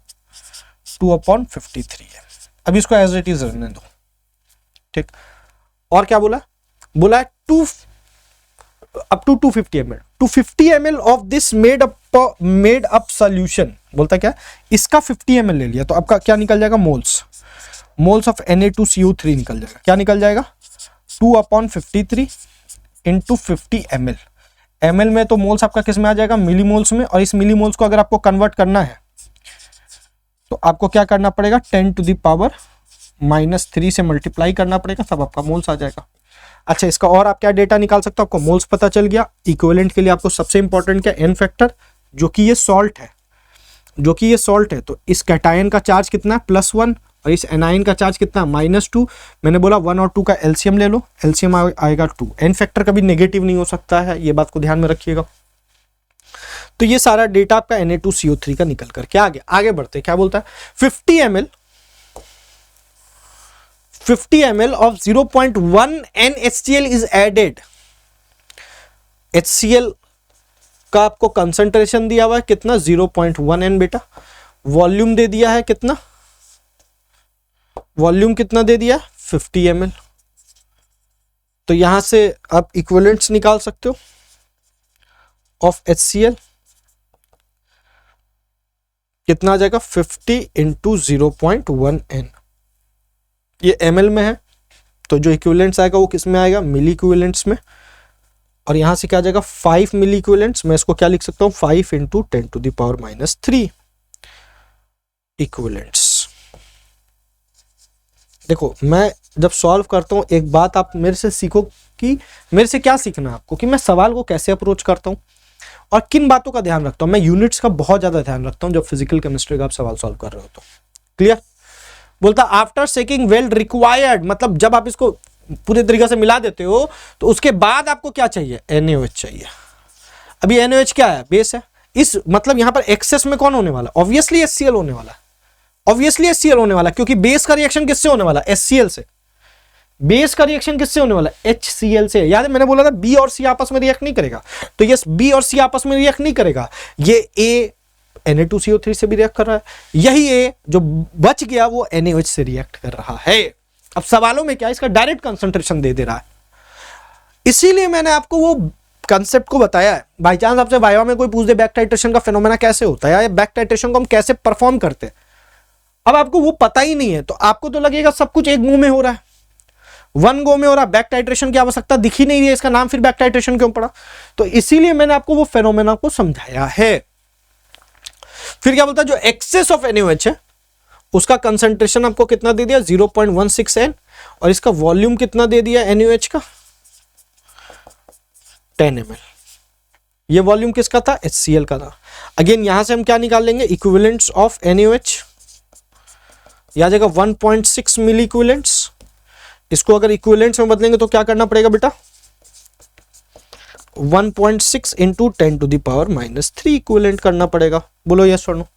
2/53 है। अब इसको एज इट इज रहने दो, ठीक। और क्या बोला? बोला है up to 250 ml। 250 ml of this made up solution. बोलता क्या? इसका 50 ml ले लिया, तो आपका क्या निकल जाएगा? मोल्स। मोल्स ऑफ Na2CO3 निकल जाएगा। क्या निकल जाएगा? 2/53 इंटू 50 ml। ml में तो मोल्स आपका किस में आ जाएगा? मिली मोल्स में। और इस मिली मोल्स को अगर आपको कन्वर्ट करना है तो आपको क्या करना पड़ेगा? 10⁻³ से मल्टीप्लाई करना पड़ेगा, तब आपका मोल्स आ जाएगा। अच्छा, इसका और आप क्या डेटा निकाल सकते हो? आपको मोल्स पता चल गया। इक्विवेलेंट के लिए आपको सबसे इंपॉर्टेंट क्या? एन फैक्टर, जो कि ये सॉल्ट है, जो कि ये सॉल्ट है। तो इस कैटायन का चार्ज कितना है? +1, और इस एनायन का चार्ज कितना? -2। मैंने बोला 1 और 2 का एलसीएम ले लो, एलसीएम आएगा 2। एन फैक्टर कभी नेगेटिव नहीं हो सकता है, ये बात को ध्यान में रखिएगा। तो ये सारा डेटा आपका Na2CO3 का निकल कर क्या आगे बढ़ते। क्या बोलता है? 50 ml of 0.1 NaCl is added। HCl का आपको कंसंट्रेशन दिया हुआ है कितना? 0.1 N बेटा। वॉल्यूम दे दिया है कितना? वॉल्यूम कितना दे दिया? 50 ml। तो यहां से आप इक्विवेलेंट्स निकाल सकते हो। ऑफ HCl कितना आ जाएगा 50 इंटू 0.1 N। ये ml में है तो जो इक्विवेलेंट्स आएगा वो किस में आएगा, मिली इक्विवेलेंट्स में। और यहां से क्या आ जाएगा 5 मिली इक्विवेलेंट्स, मैं इसको क्या लिख सकता हूं 5 इंटू 10⁻³ इक्विवेलेंट्स। देखो मैं जब सॉल्व करता हूं एक बात आप मेरे से सीखो कि मेरे से क्या सीखना है आपको, कि मैं सवाल को कैसे अप्रोच करता हूं और किन बातों का ध्यान रखता हूं। मैं यूनिट्स का बहुत ज्यादा ध्यान रखता हूं जब फिजिकल केमिस्ट्री का आप सवाल सॉल्व कर रहे हो तो। क्लियर। बोलता आफ्टर सेकिंग वेल रिक्वायर्ड, मतलब जब आप इसको पूरे तरीके से मिला देते हो तो उसके बाद आपको क्या चाहिए, NaOH चाहिए। अभी NaOH क्या है, बेस है। इस मतलब यहां पर एक्सेस में कौन होने वाला, ऑब्वियसली HCl होने वाला, ऑब्वियसली HCl होने वाला, क्योंकि बेस का रिएक्शन किससे होने वाला, HCl से। बेस का रिएक्शन किससे होने वाला, HCl से। याद है मैंने बोला था B और C आपस में रिएक्ट नहीं करेगा, तो यस B और C आपस में रिएक्ट नहीं करेगा, ये A Na2CO3 से भी रिएक्ट कर रहा है, यही A जो बच गया वो NaOH से रिएक्ट कर रहा है। अब सवालों में क्या, इसका डायरेक्ट कंसंट्रेशन दे रहा है, इसीलिए मैंने आपको वो कंसेप्ट को बताया है। बाई चांस आपसे वाइवा में कोई पूछ दे बैक टाइट्रेशन का फेनोमेना कैसे होता है या बैक टाइट्रेशन को हम कैसे परफॉर्म करते हैं, अब आपको वो पता ही नहीं है तो आपको तो लगेगा सब कुछ एक गो में हो रहा है, वन गो में हो रहा है, बैक टाइट्रेशन की आवश्यकता दिख ही नहीं रही है, इसका नाम फिर बैक टाइट्रेशन क्यों पड़ा। तो इसीलिए मैंने आपको वो फेनोमेना को समझाया है। फिर क्या बोलता है, जो एक्सेस ऑफ NaOH है उसका कंसंट्रेशन आपको कितना दे दिया 0.16 N, और इसका वॉल्यूम कितना दे दिया NaOH का 10 ml। ये वॉल्यूम किसका था, HCl का था। अगेन यहां से हम क्या निकाल लेंगे, इक्विवेलेंट्स ऑफ NaOH, यह आ जाएगा 1.6 मिली इक्विवेलेंट्स। इसको अगर इक्विवेलेंट्स में बदलेंगे तो क्या करना पड़ेगा बेटा, 1.6 इंटू 10⁻³ इक्विवेलेंट करना पड़ेगा। बोलो यस और नो,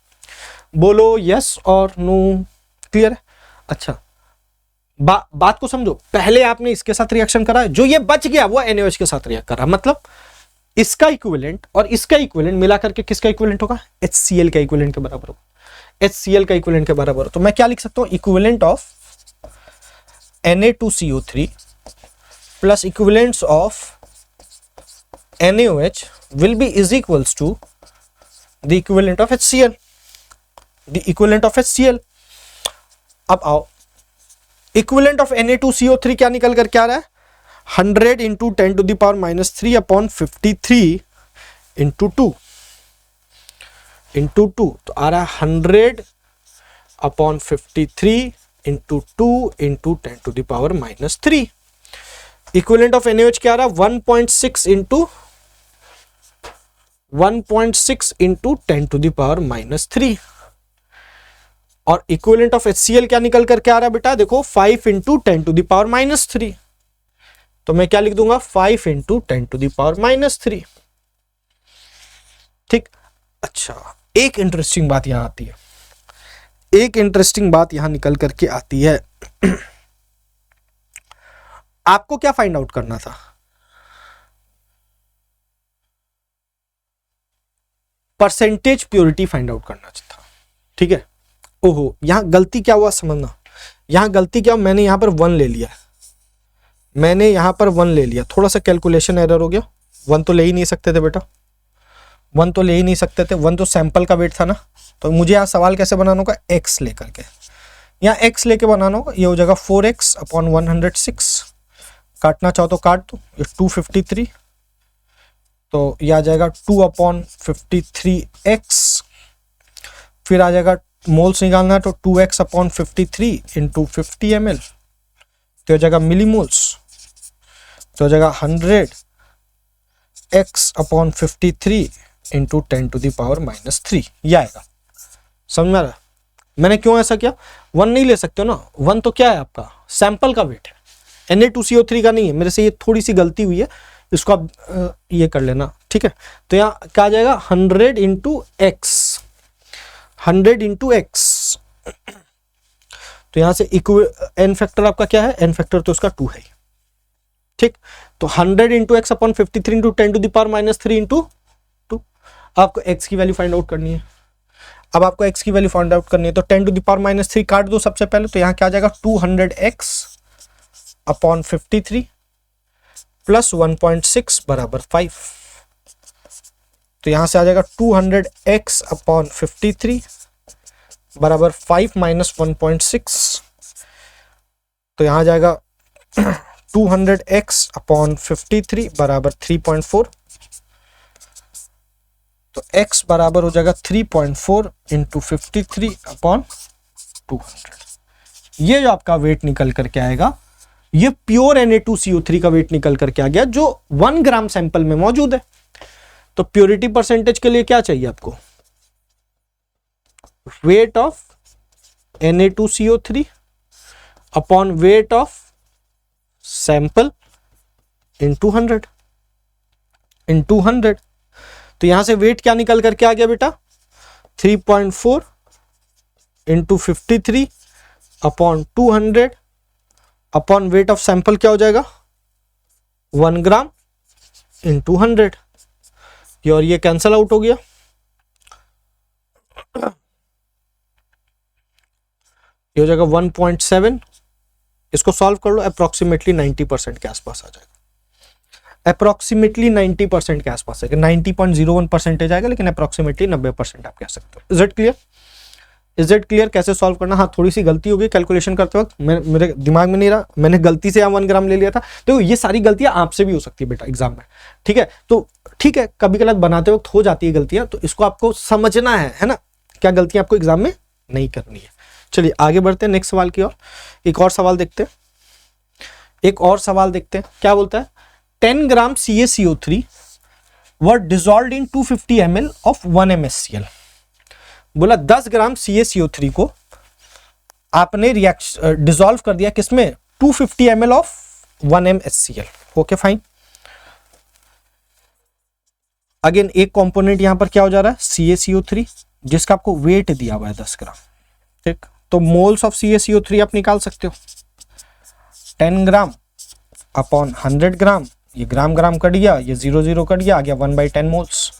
बोलो यस और नो। क्लियर है। अच्छा बात को समझो, पहले आपने इसके साथ रिएक्शन करा है, जो ये बच गया वो NaOH के साथ रिएक्ट कर रहा है, मतलब इसका इक्विवेलेंट और इसका इक्विवेलेंट मिला करके किसका इक्विवेलेंट होगा, HCl का इक्विवेलेंट के बराबर होगा, HCl का इक्विवेलेंट के बराबर। तो मैं क्या लिख सकता हूं, equivalent of Na2CO3 plus equivalents of NaOH will be is equals to the equivalent of HCl, the equivalent of HCl। अब आओ, इक्विवेलेंट ऑफ Na2CO3 क्या निकल कर क्या आ रहा है, 100 इंटू 10⁻³ अपॉन 53 इंटू 2 इंटू 2, तो आ रहा है 100 upon 53 into 2 into 10⁻³ equivalent of NaOH क्या आ रहा है 1.6 इंटू 10⁻³ और इक्विवेलेंट ऑफ HCl क्या निकल कर क्या आ रहा है बेटा, देखो 5 इंटू 10⁻³। तो मैं क्या लिख दूंगा 5 इंटू 10⁻³। ठीक। अच्छा एक इंटरेस्टिंग बात यहां आती है, एक इंटरेस्टिंग बात यहां निकल करके आती है। आपको क्या फाइंड आउट करना था, परसेंटेज प्योरिटी फाइंड आउट करना था। ठीक है। ओहो यहां गलती क्या हुआ समझना, यहां गलती क्या, मैंने यहां पर 1 ले लिया, मैंने यहां पर 1 ले लिया, थोड़ा सा कैलकुलेशन एरर हो गया। 1 तो ले ही नहीं सकते थे बेटा, 1 तो ले ही नहीं सकते थे, 1 तो सैंपल का वेट था ना। तो मुझे यहाँ सवाल कैसे बनाना होगा, x लेकर के, यहाँ x लेके बनाना होगा। ये हो जाएगा 4x अपॉन 106, काटना चाहो तो काट दो, ये 253, तो ये आ जाएगा 2 अपॉन 53x, फिर आ जाएगा मोल्स निकालना है तो 2x अपॉन 53 इंटू 50 ml, तो हो जाएगा मिली मोल्स, तो हो जाएगा 100x अपॉन 53 इंटू 10⁻³ ये आएगा। समझ में आ रहा, मैंने क्यों ऐसा किया, 1 नहीं ले सकते हो ना, 1 तो क्या है आपका सैंपल का वेट है, Na2CO3 का नहीं है। मेरे से ये थोड़ी सी गलती हुई है, इसको आप ये कर लेना। ठीक है। तो यहाँ क्या आ जाएगा 100 इंटू एक्स, 100 इंटू एक्स, तो यहां से एन फैक्टर आपका क्या है, एन फैक्टर तो उसका 2 है। ठीक। तो 100 into x upon 53 into 10⁻³ into 2। आपको एक्स की वैल्यू फाइंड आउट करनी है। अब आपको x की वैल्यू फाइंड आउट करनी है तो 10⁻³ काट दो सबसे पहले, तो यहाँ क्या आ जाएगा 200x अपॉन 53 प्लस 1.6 बराबर 5। तो यहां से आ जाएगा 200x अपॉन 53 बराबर 5 माइनस 1.6, तो यहां आ जाएगा 200x अपॉन 53 बराबर 3.4, तो x बराबर हो जाएगा 3.4 इंटू 53 अपॉन 200। ये जो आपका वेट निकल करके आएगा ये प्योर Na2CO3 का वेट निकल करके आ गया जो 1 ग्राम सैंपल में मौजूद है। तो प्योरिटी परसेंटेज के लिए क्या चाहिए आपको, weight of Na2CO3 upon weight of sample इन 200 इन 200। तो यहां से वेट क्या निकल करके आ गया बेटा, 3.4 into 53 upon 200 upon weight of sample क्या हो जाएगा 1 ग्राम इन 200, और ये कैंसल आउट हो गया। ये हो जाएगा 1.7, इसको सॉल्व कर लो, अप्रोक्सीमेटली 90% के आसपास आ जाएगा, अप्रोक्सीमेटली 90% के आसपास है, 90.01% आएगा, लेकिन अप्रोक्सीमेटली 90% आप कह सकते हो। Is it clear, is it clear कैसे सॉल्व करना। हाँ थोड़ी सी गलती हो गई कैलकुलेशन करते वक्त, मेरे दिमाग में नहीं रहा, मैंने गलती से यहाँ 1 ग्राम ले लिया था। देखो ये सारी गलतियां आपसे भी हो सकती है बेटा एग्जाम में, ठीक है। तो ठीक है, कभी कभी बनाते वक्त हो जाती है गलतियां, तो इसको आपको समझना है ना, क्या गलतियां आपको एग्जाम में नहीं करनी है। चलिए आगे बढ़ते हैं नेक्स्ट सवाल की ओर। एक और सवाल देखते हैं, एक और सवाल देखते हैं क्या बोलता है। 10 ग्राम CaCO3 were dissolved in 250 ml of 1 MSCl। बोला 10 ग्राम CaCO3 को आपने डिजॉल्व कर दिया किसमें, 250 ml of 1 MSCl। Okay fine. Again एक कंपोनेंट यहां पर क्या हो जा रहा है, CaCO3, जिसका आपको वेट दिया हुआ है 10 ग्राम, ठीक। तो मोल्स ऑफ CaCO3 आप निकाल सकते हो, 10 ग्राम अपॉन 100 ग्राम, ये ग्राम ग्राम कट गया, ये 0 0 कट गया, आ गया 1/10 मोल्स।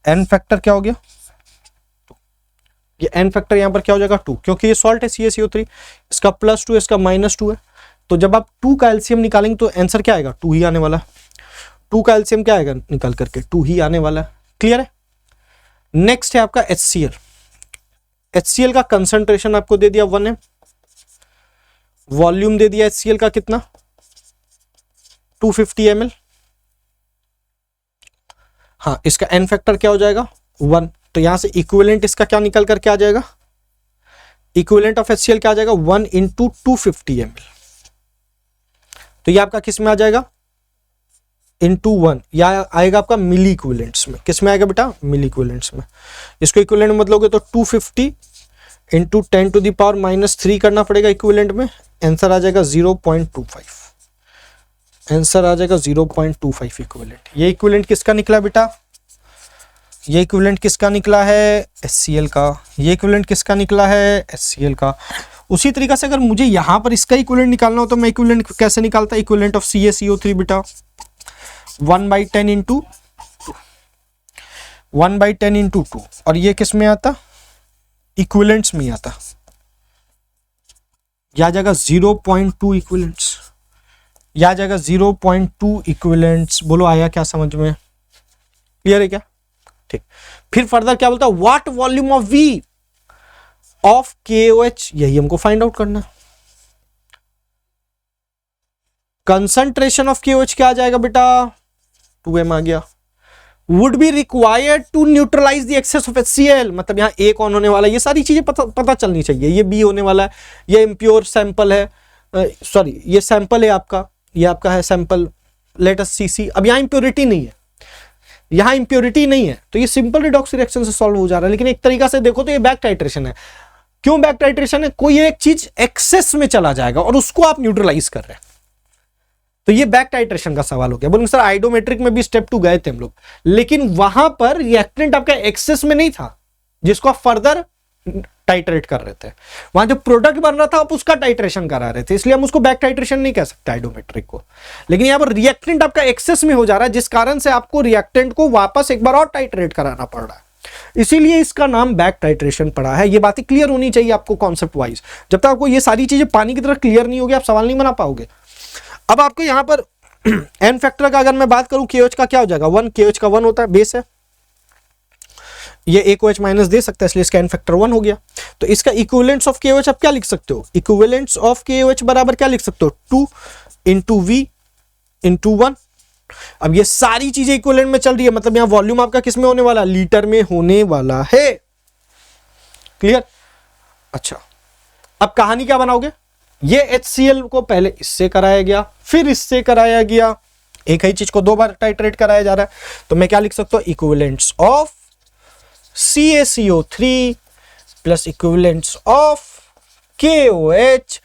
एन फैक्टर क्या हो गया, ये एन फैक्टर यहां पर क्या हो जाएगा 2, क्योंकि ये सॉल्ट है CaCO3, इसका +2 इसका -2 है। तो जब आप 2 का एलसीएम निकालेंगे तो आंसर क्या आएगा, 2 ही आने वाला है। 2 का एलसीएम क्या आएगा निकल करके, 2 ही आने वाला है। क्लियर है। नेक्स्ट है आपका HCl। HCl का कंसंट्रेशन आपको दे दिया 1 m, वॉल्यूम दे दिया HCl का कितना 250 ml। हाँ इसका एन फैक्टर क्या हो जाएगा 1, तो यहां से इक्विवेलेंट इसका क्या निकल करके आ जाएगा, इक्विवेलेंट ऑफ HCl क्या आ जाएगा 1 × 250 ml। तो ये आपका किस में आ जाएगा, इंटू 1, या आएगा आपका मिली इक्विवेलेंट्स में। किस में आएगा बेटा, मिली इक्विवेलेंट्स में। इसको इक्विवेलेंट में बदलोगे तो 250 × 10⁻³ करना पड़ेगा इक्विवेलेंट में, आंसर आ जाएगा 0.25, आंसर आ जाएगा 0.25 इक्विवेलेंट। ये इक्विवेलेंट किसका निकला बेटा, ये इक्विवेलेंट किसका निकला है HCl का, ये इक्विवेलेंट किसका निकला है HCl का। उसी तरीके से अगर मुझे यहां पर इसका इक्विवेलेंट निकालना हो तो मैं इक्विवेलेंट कैसे निकालता, इक्विवेलेंट ऑफ CaCO3 बेटा 1/10 × 2, और ये किस में आता, इक्विवेलेंट्स में आता, यह आ जाएगा 0.2 इक्विवेलेंट्स, यह आ जाएगा 0.2 इक्विवेलेंट्स। बोलो आया क्या समझ में, क्लियर है क्या, ठीक। फिर फर्दर क्या बोलता है, what volume of V of KOH, यही हमको फाइंड आउट करना। कंसंट्रेशन ऑफ KOH क्या आ जाएगा बेटा 2m आ गया। Would be required to neutralize the excess of HCl, मतलब यहाँ A कौन होने वाला है, ये सारी चीजें पता चलनी चाहिए। ये B होने वाला है, ये इम्प्योर सैंपल है, सॉरी ये सैंपल है आपका, ये आपका है सैंपल, लेट अस सी। अब यहाँ इंप्योरिटी नहीं है, यहाँ इंप्योरिटी नहीं है, तो ये सिंपल रिडॉक्स रिएक्शन से सॉल्व हो जा रहा है। लेकिन एक तरीका से देखो तो ये बैक टाइट्रेशन है। क्यों बैक टाइट्रेशन है, कोई एक चीज एक्सेस में चला जाएगा और उसको आप न्यूट्रलाइज कर रहे हैं, तो ये बैक टाइट्रेशन का सवाल हो गया। बोलेंगे सर आइडोमेट्रिक में भी स्टेप 2 गए थे हम लोग, लेकिन वहां पर रिएक्टेंट आपका एक्सेस में नहीं था जिसको आप फर्दर टाइट्रेट कर रहे थे, वहां जो प्रोडक्ट बन रहा था आप उसका टाइट्रेशन करा रहे थे, इसलिए हम उसको बैक टाइट्रेशन नहीं कह सकते आइडोमेट्रिक को। लेकिन यहां पर रिएक्टेंट आपका एक्सेस में हो जा रहा है, जिस कारण से आपको रिएक्टेंट को वापस एक बार और टाइट्रेट कराना पड़ रहा है, इसीलिए इसका नाम बैक टाइट्रेशन पड़ा है। ये बातें क्लियर होनी चाहिए आपको कॉन्सेप्ट वाइज। जब तक आपको ये सारी चीजें पानी की तरह क्लियर नहीं होगी आप सवाल नहीं बना पाओगे। अब आपको यहां पर एन फैक्टर का अगर मैं बात करूं KOH का क्या हो जाएगा 1, KOH का 1 होता है, बेस है, ये एक OH माइनस दे सकता है, इसलिए इसका एन फैक्टर 1 हो गया। तो इसका इक्विवेलेंट्स ऑफ KOH आप क्या लिख सकते हो, इक्विवेलेंट्स ऑफ KOH बराबर क्या लिख सकते हो 2 इंटू V इंटू 1। अब ये सारी चीजें इक्विवेलेंट में चल रही है, मतलब यहां वॉल्यूम आपका किस में होने वाला, लीटर में होने वाला है। क्लियर? अच्छा, अब कहानी क्या बनाओगे, ये HCl को पहले इससे कराया गया, फिर इससे कराया गया, एक ही चीज को दो बार टाइट्रेट कराया जा रहा है, तो मैं क्या लिख सकता हूं, equivalents of CaCO3 plus equivalents of KOH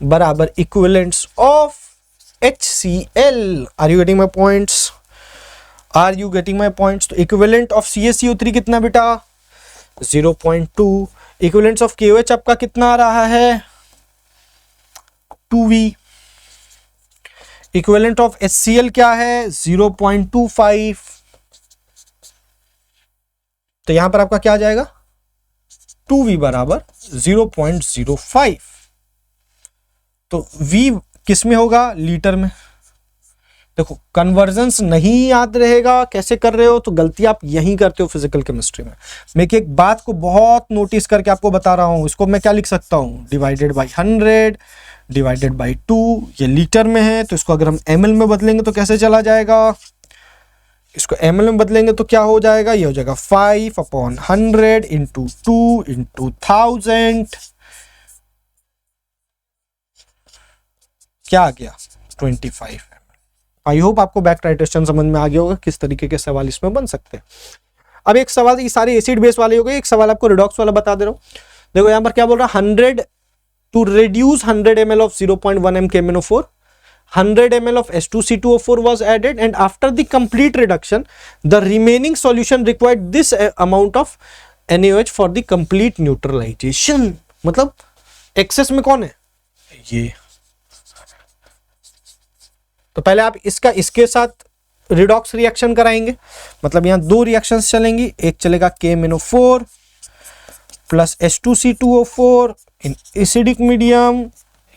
बराबर equivalents of HCl। Are you getting my points, are you getting my points? तो इक्विवेलेंट ऑफ CaCO3 कितना बेटा 0.2, इक्विवेलेंट्स ऑफ KOH आपका कितना आ रहा है 2V, इक्विवेलेंट ऑफ HCl क्या है 0.25, तो यहां पर आपका क्या आ जाएगा 2V बराबर 0.05। तो V किस में होगा, लीटर में। देखो कन्वर्जन्स नहीं याद रहेगा, कैसे कर रहे हो, तो गलती आप यहीं करते हो फिजिकल केमिस्ट्री में। मैं एक बात को बहुत नोटिस करके आपको बता रहा हूं, इसको मैं क्या लिख सकता हूं, डिवाइडेड बाई 100 डिवाइडेड बाई 2, ये लीटर में है, तो इसको अगर हम ml में बदलेंगे तो कैसे चला जाएगा, इसको ml में बदलेंगे तो क्या हो जाएगा, ये हो जाएगा 5/100 इंटू 2 इंटू 1000, क्या आ गया 25। आई होप आपको बैक टाइट्रेशन समझ में आ गया होगा, किस तरीके के सवाल इसमें बन सकते हैं। अब एक सवाल, ये सारे एसिड बेस वाले हो गए, एक सवाल आपको रिडॉक्स वाला बता दे रहा हूं। देखो यहां पर क्या बोल रहा है, 100 to reduce 100 ml of 0.1 m KMnO4, 100 ml of H2C2O4 was added, and after the complete reduction, the remaining solution required this amount of NaOH for the complete neutralization। मतलब एक्सेस में कौन है, ये। तो पहले आप इसका इसके साथ रिडॉक्स रिएक्शन कराएंगे, मतलब यहां दो रिएक्शंस चलेंगी, एक चलेगा KMnO4 plus H2C2O4 in acidic medium,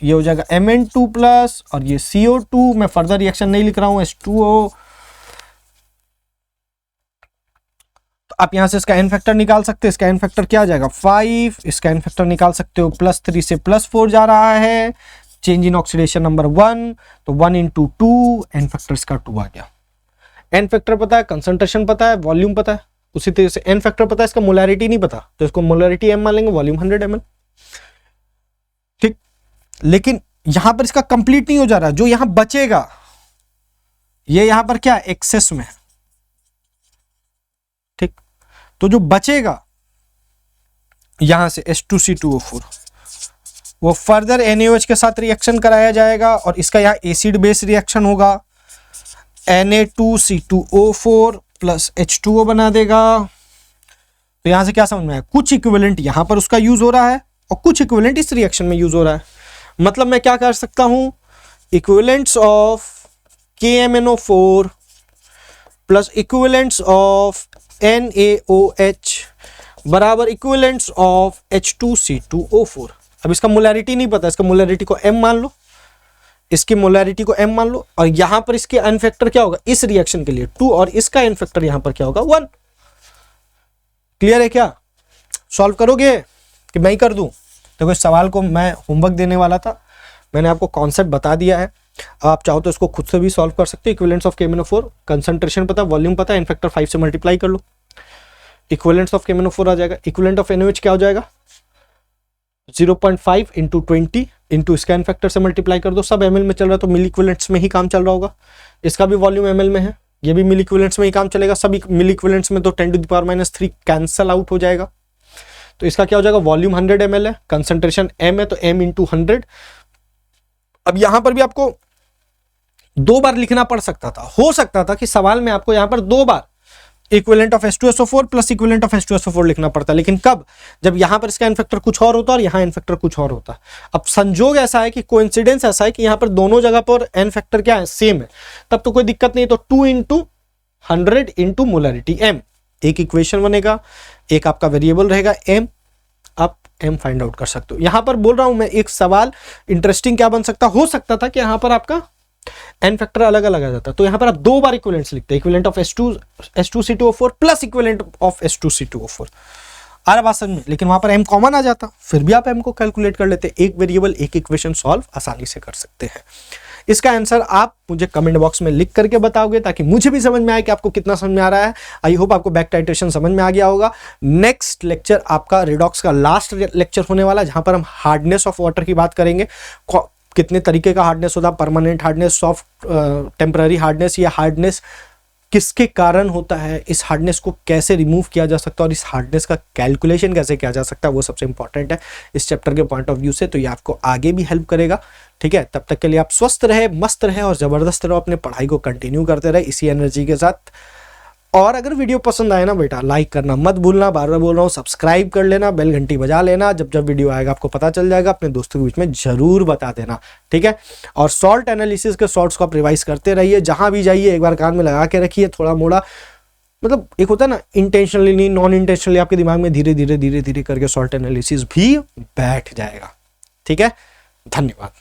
ये हो जाएगा Mn2 प्लस, और ये CO2, मैं फर्दर रिएक्शन नहीं लिख रहा हूं, H2O। तो आप यहां से इसका एन फैक्टर निकाल सकते हैं, इसका एन फैक्टर क्या आ जाएगा 5, इसका एन फैक्टर निकाल सकते हो +3 से +4 जा रहा है, चेंज इन ऑक्सीडेशन नंबर 1, तो 1 इंटू 2, एन फैक्टर इसका 2 आ गया। एन फैक्टर पता है, कंसंट्रेशन पता है, वॉल्यूम पता है, उसी तरह से एन फैक्टर पता है, इसका मोलैरिटी नहीं पता, तो इसको मोलैरिटी m मान लेंगे, वॉल्यूम 100 ml। ठीक, लेकिन यहां पर इसका कंप्लीट नहीं हो जा रहा, जो यहां बचेगा ये यहां पर क्या एक्सेस में, ठीक, तो जो बचेगा यहां से H2C2O4 वो फर्दर NaOH के साथ रिएक्शन कराया जाएगा, और इसका यहां एसिड बेस रिएक्शन होगा, Na2C2O4 प्लस H2O बना देगा। तो यहां से क्या समझ में आया, कुछ इक्विवेलेंट यहां पर उसका यूज हो रहा है और कुछ इक्विवेलेंट इस रिएक्शन में यूज हो रहा है। मतलब मैं क्या कर सकता हूं, equivalents of KMnO4 plus equivalents of NaOH बराबर इक्विवेलेंट्स ऑफ H2C2O4। अब इसका मोलैरिटी नहीं पता, इसका मोलैरिटी को m मान लो, इसकी मोलैरिटी को m मान लो, और यहां पर इसके एन फैक्टर क्या होगा इस रिएक्शन के लिए 2, और इसका एन फैक्टर यहां पर क्या होगा 1। क्लियर है क्या, सॉल्व करोगे कि मैं ही कर दूं? देखो इस सवाल को मैं होमवर्क देने वाला था, मैंने आपको कॉन्सेप्ट बता दिया है, आप चाहो तो इसको खुद से भी सॉल्व कर सकते हो। इक्विवेलेंट्स ऑफ KMnO4, कंसंट्रेशन पता, वॉल्यूम पता, एन फैक्टर 5 से मल्टीप्लाई कर लो, इक्विवेलेंट्स ऑफ KMnO4 आ जाएगा। इक्विवेलेंट ऑफ NaOH क्या हो जाएगा 0.5 इंटू 20 इंटू इसका एन फैक्टर से मल्टीप्लाई कर दो, सब ml में चल रहा है तो मिली इक्विवेलेंट्स में ही काम चल रहा होगा। इसका भी वॉल्यूम ml में है, ये भी मिली इक्विवेलेंट्स में ही काम चलेगा, सब मिली इक्विवेलेंट्स में तो 10⁻³ कैंसल आउट हो जाएगा। तो इसका क्या हो जाएगा, वॉल्यूम 100 ml है, कंसंट्रेशन m है तो m इंटू 100। अब यहां पर भी आपको 2 बार लिखना पड़ सकता था, हो सकता था कि सवाल में आपको यहां पर 2 बार equivalent of H2SO4 plus equivalent of H2SO4 लिखना पड़ता, लेकिन कब, जब यहां पर इसका एन फैक्टर कुछ और होता और यहां एन फैक्टर कुछ और होता। अब संजोग ऐसा है कि कोइंसिडेंस ऐसा है कि यहां पर दोनों जगह पर एन फैक्टर क्या है सेम है, तब तो कोई दिक्कत नहीं। तो 2 इंटू 100 इंटू मोलैरिटी m, एक इक्वेशन बनेगा, एक आपका वेरिएबल रहेगा m, आप m फाइंड आउट कर सकते हो। यहां पर बोल रहा हूं मैं एक सवाल इंटरेस्टिंग क्या बन सकता, हो सकता था कि यहां पर आपका एन फैक्टर अलग अलग आ जाता है, तो यहाँ पर आप 2 बार इक्विवेलेंट्स लिखते हैं, equivalent of H2C2O4 plus equivalent of H2C2O4 आ रहा बात समझ में। लेकिन वहां पर m कॉमन आ जाता, फिर भी आप m को कैलकुलेट कर लेते, एक वेरिएबल एक इक्वेशन सॉल्व आसानी से कर सकते हैं। इसका आंसर आप मुझे कमेंट बॉक्स में लिख करके बताओगे ताकि मुझे भी समझ में आए कि आपको कितना समझ में आ रहा है। आई होप आपको बैक टाइट्रेशन समझ में आ गया होगा। नेक्स्ट लेक्चर आपका रिडॉक्स का लास्ट लेक्चर होने वाला है, जहां पर हम हार्डनेस ऑफ वाटर की बात करेंगे, कितने तरीके का हार्डनेस होता है, permanent hardness, soft temporary hardness, या हार्डनेस किसके कारण होता है, इस हार्डनेस को कैसे रिमूव किया जा सकता है और इस हार्डनेस का कैलकुलेशन कैसे किया जा सकता है, वो सबसे इंपॉर्टेंट है इस चैप्टर के पॉइंट ऑफ व्यू से। तो ये आपको आगे भी हेल्प करेगा। ठीक है, तब तक के लिए आप स्वस्थ रहे, मस्त रहे और जबरदस्त रहो, अपने पढ़ाई को कंटिन्यू करते रहे इसी एनर्जी के साथ। और अगर वीडियो पसंद आए ना बेटा, लाइक करना मत भूलना, बार बार बोल रहा हूँ, सब्सक्राइब कर लेना, बेल घंटी बजा लेना, जब जब वीडियो आएगा आपको पता चल जाएगा, अपने दोस्तों के बीच में जरूर बता देना। ठीक है, और सॉल्ट एनालिसिस के शॉर्ट्स को आप रिवाइज करते रहिए, जहां भी जाइए एक बार कान में लगा के रखिए, थोड़ा मोड़ा, मतलब एक होता है ना इंटेंशनली नहीं, नॉन इंटेंशनली आपके दिमाग में धीरे धीरे धीरे धीरे करके सॉल्ट एनालिसिस भी बैठ जाएगा। ठीक है, धन्यवाद।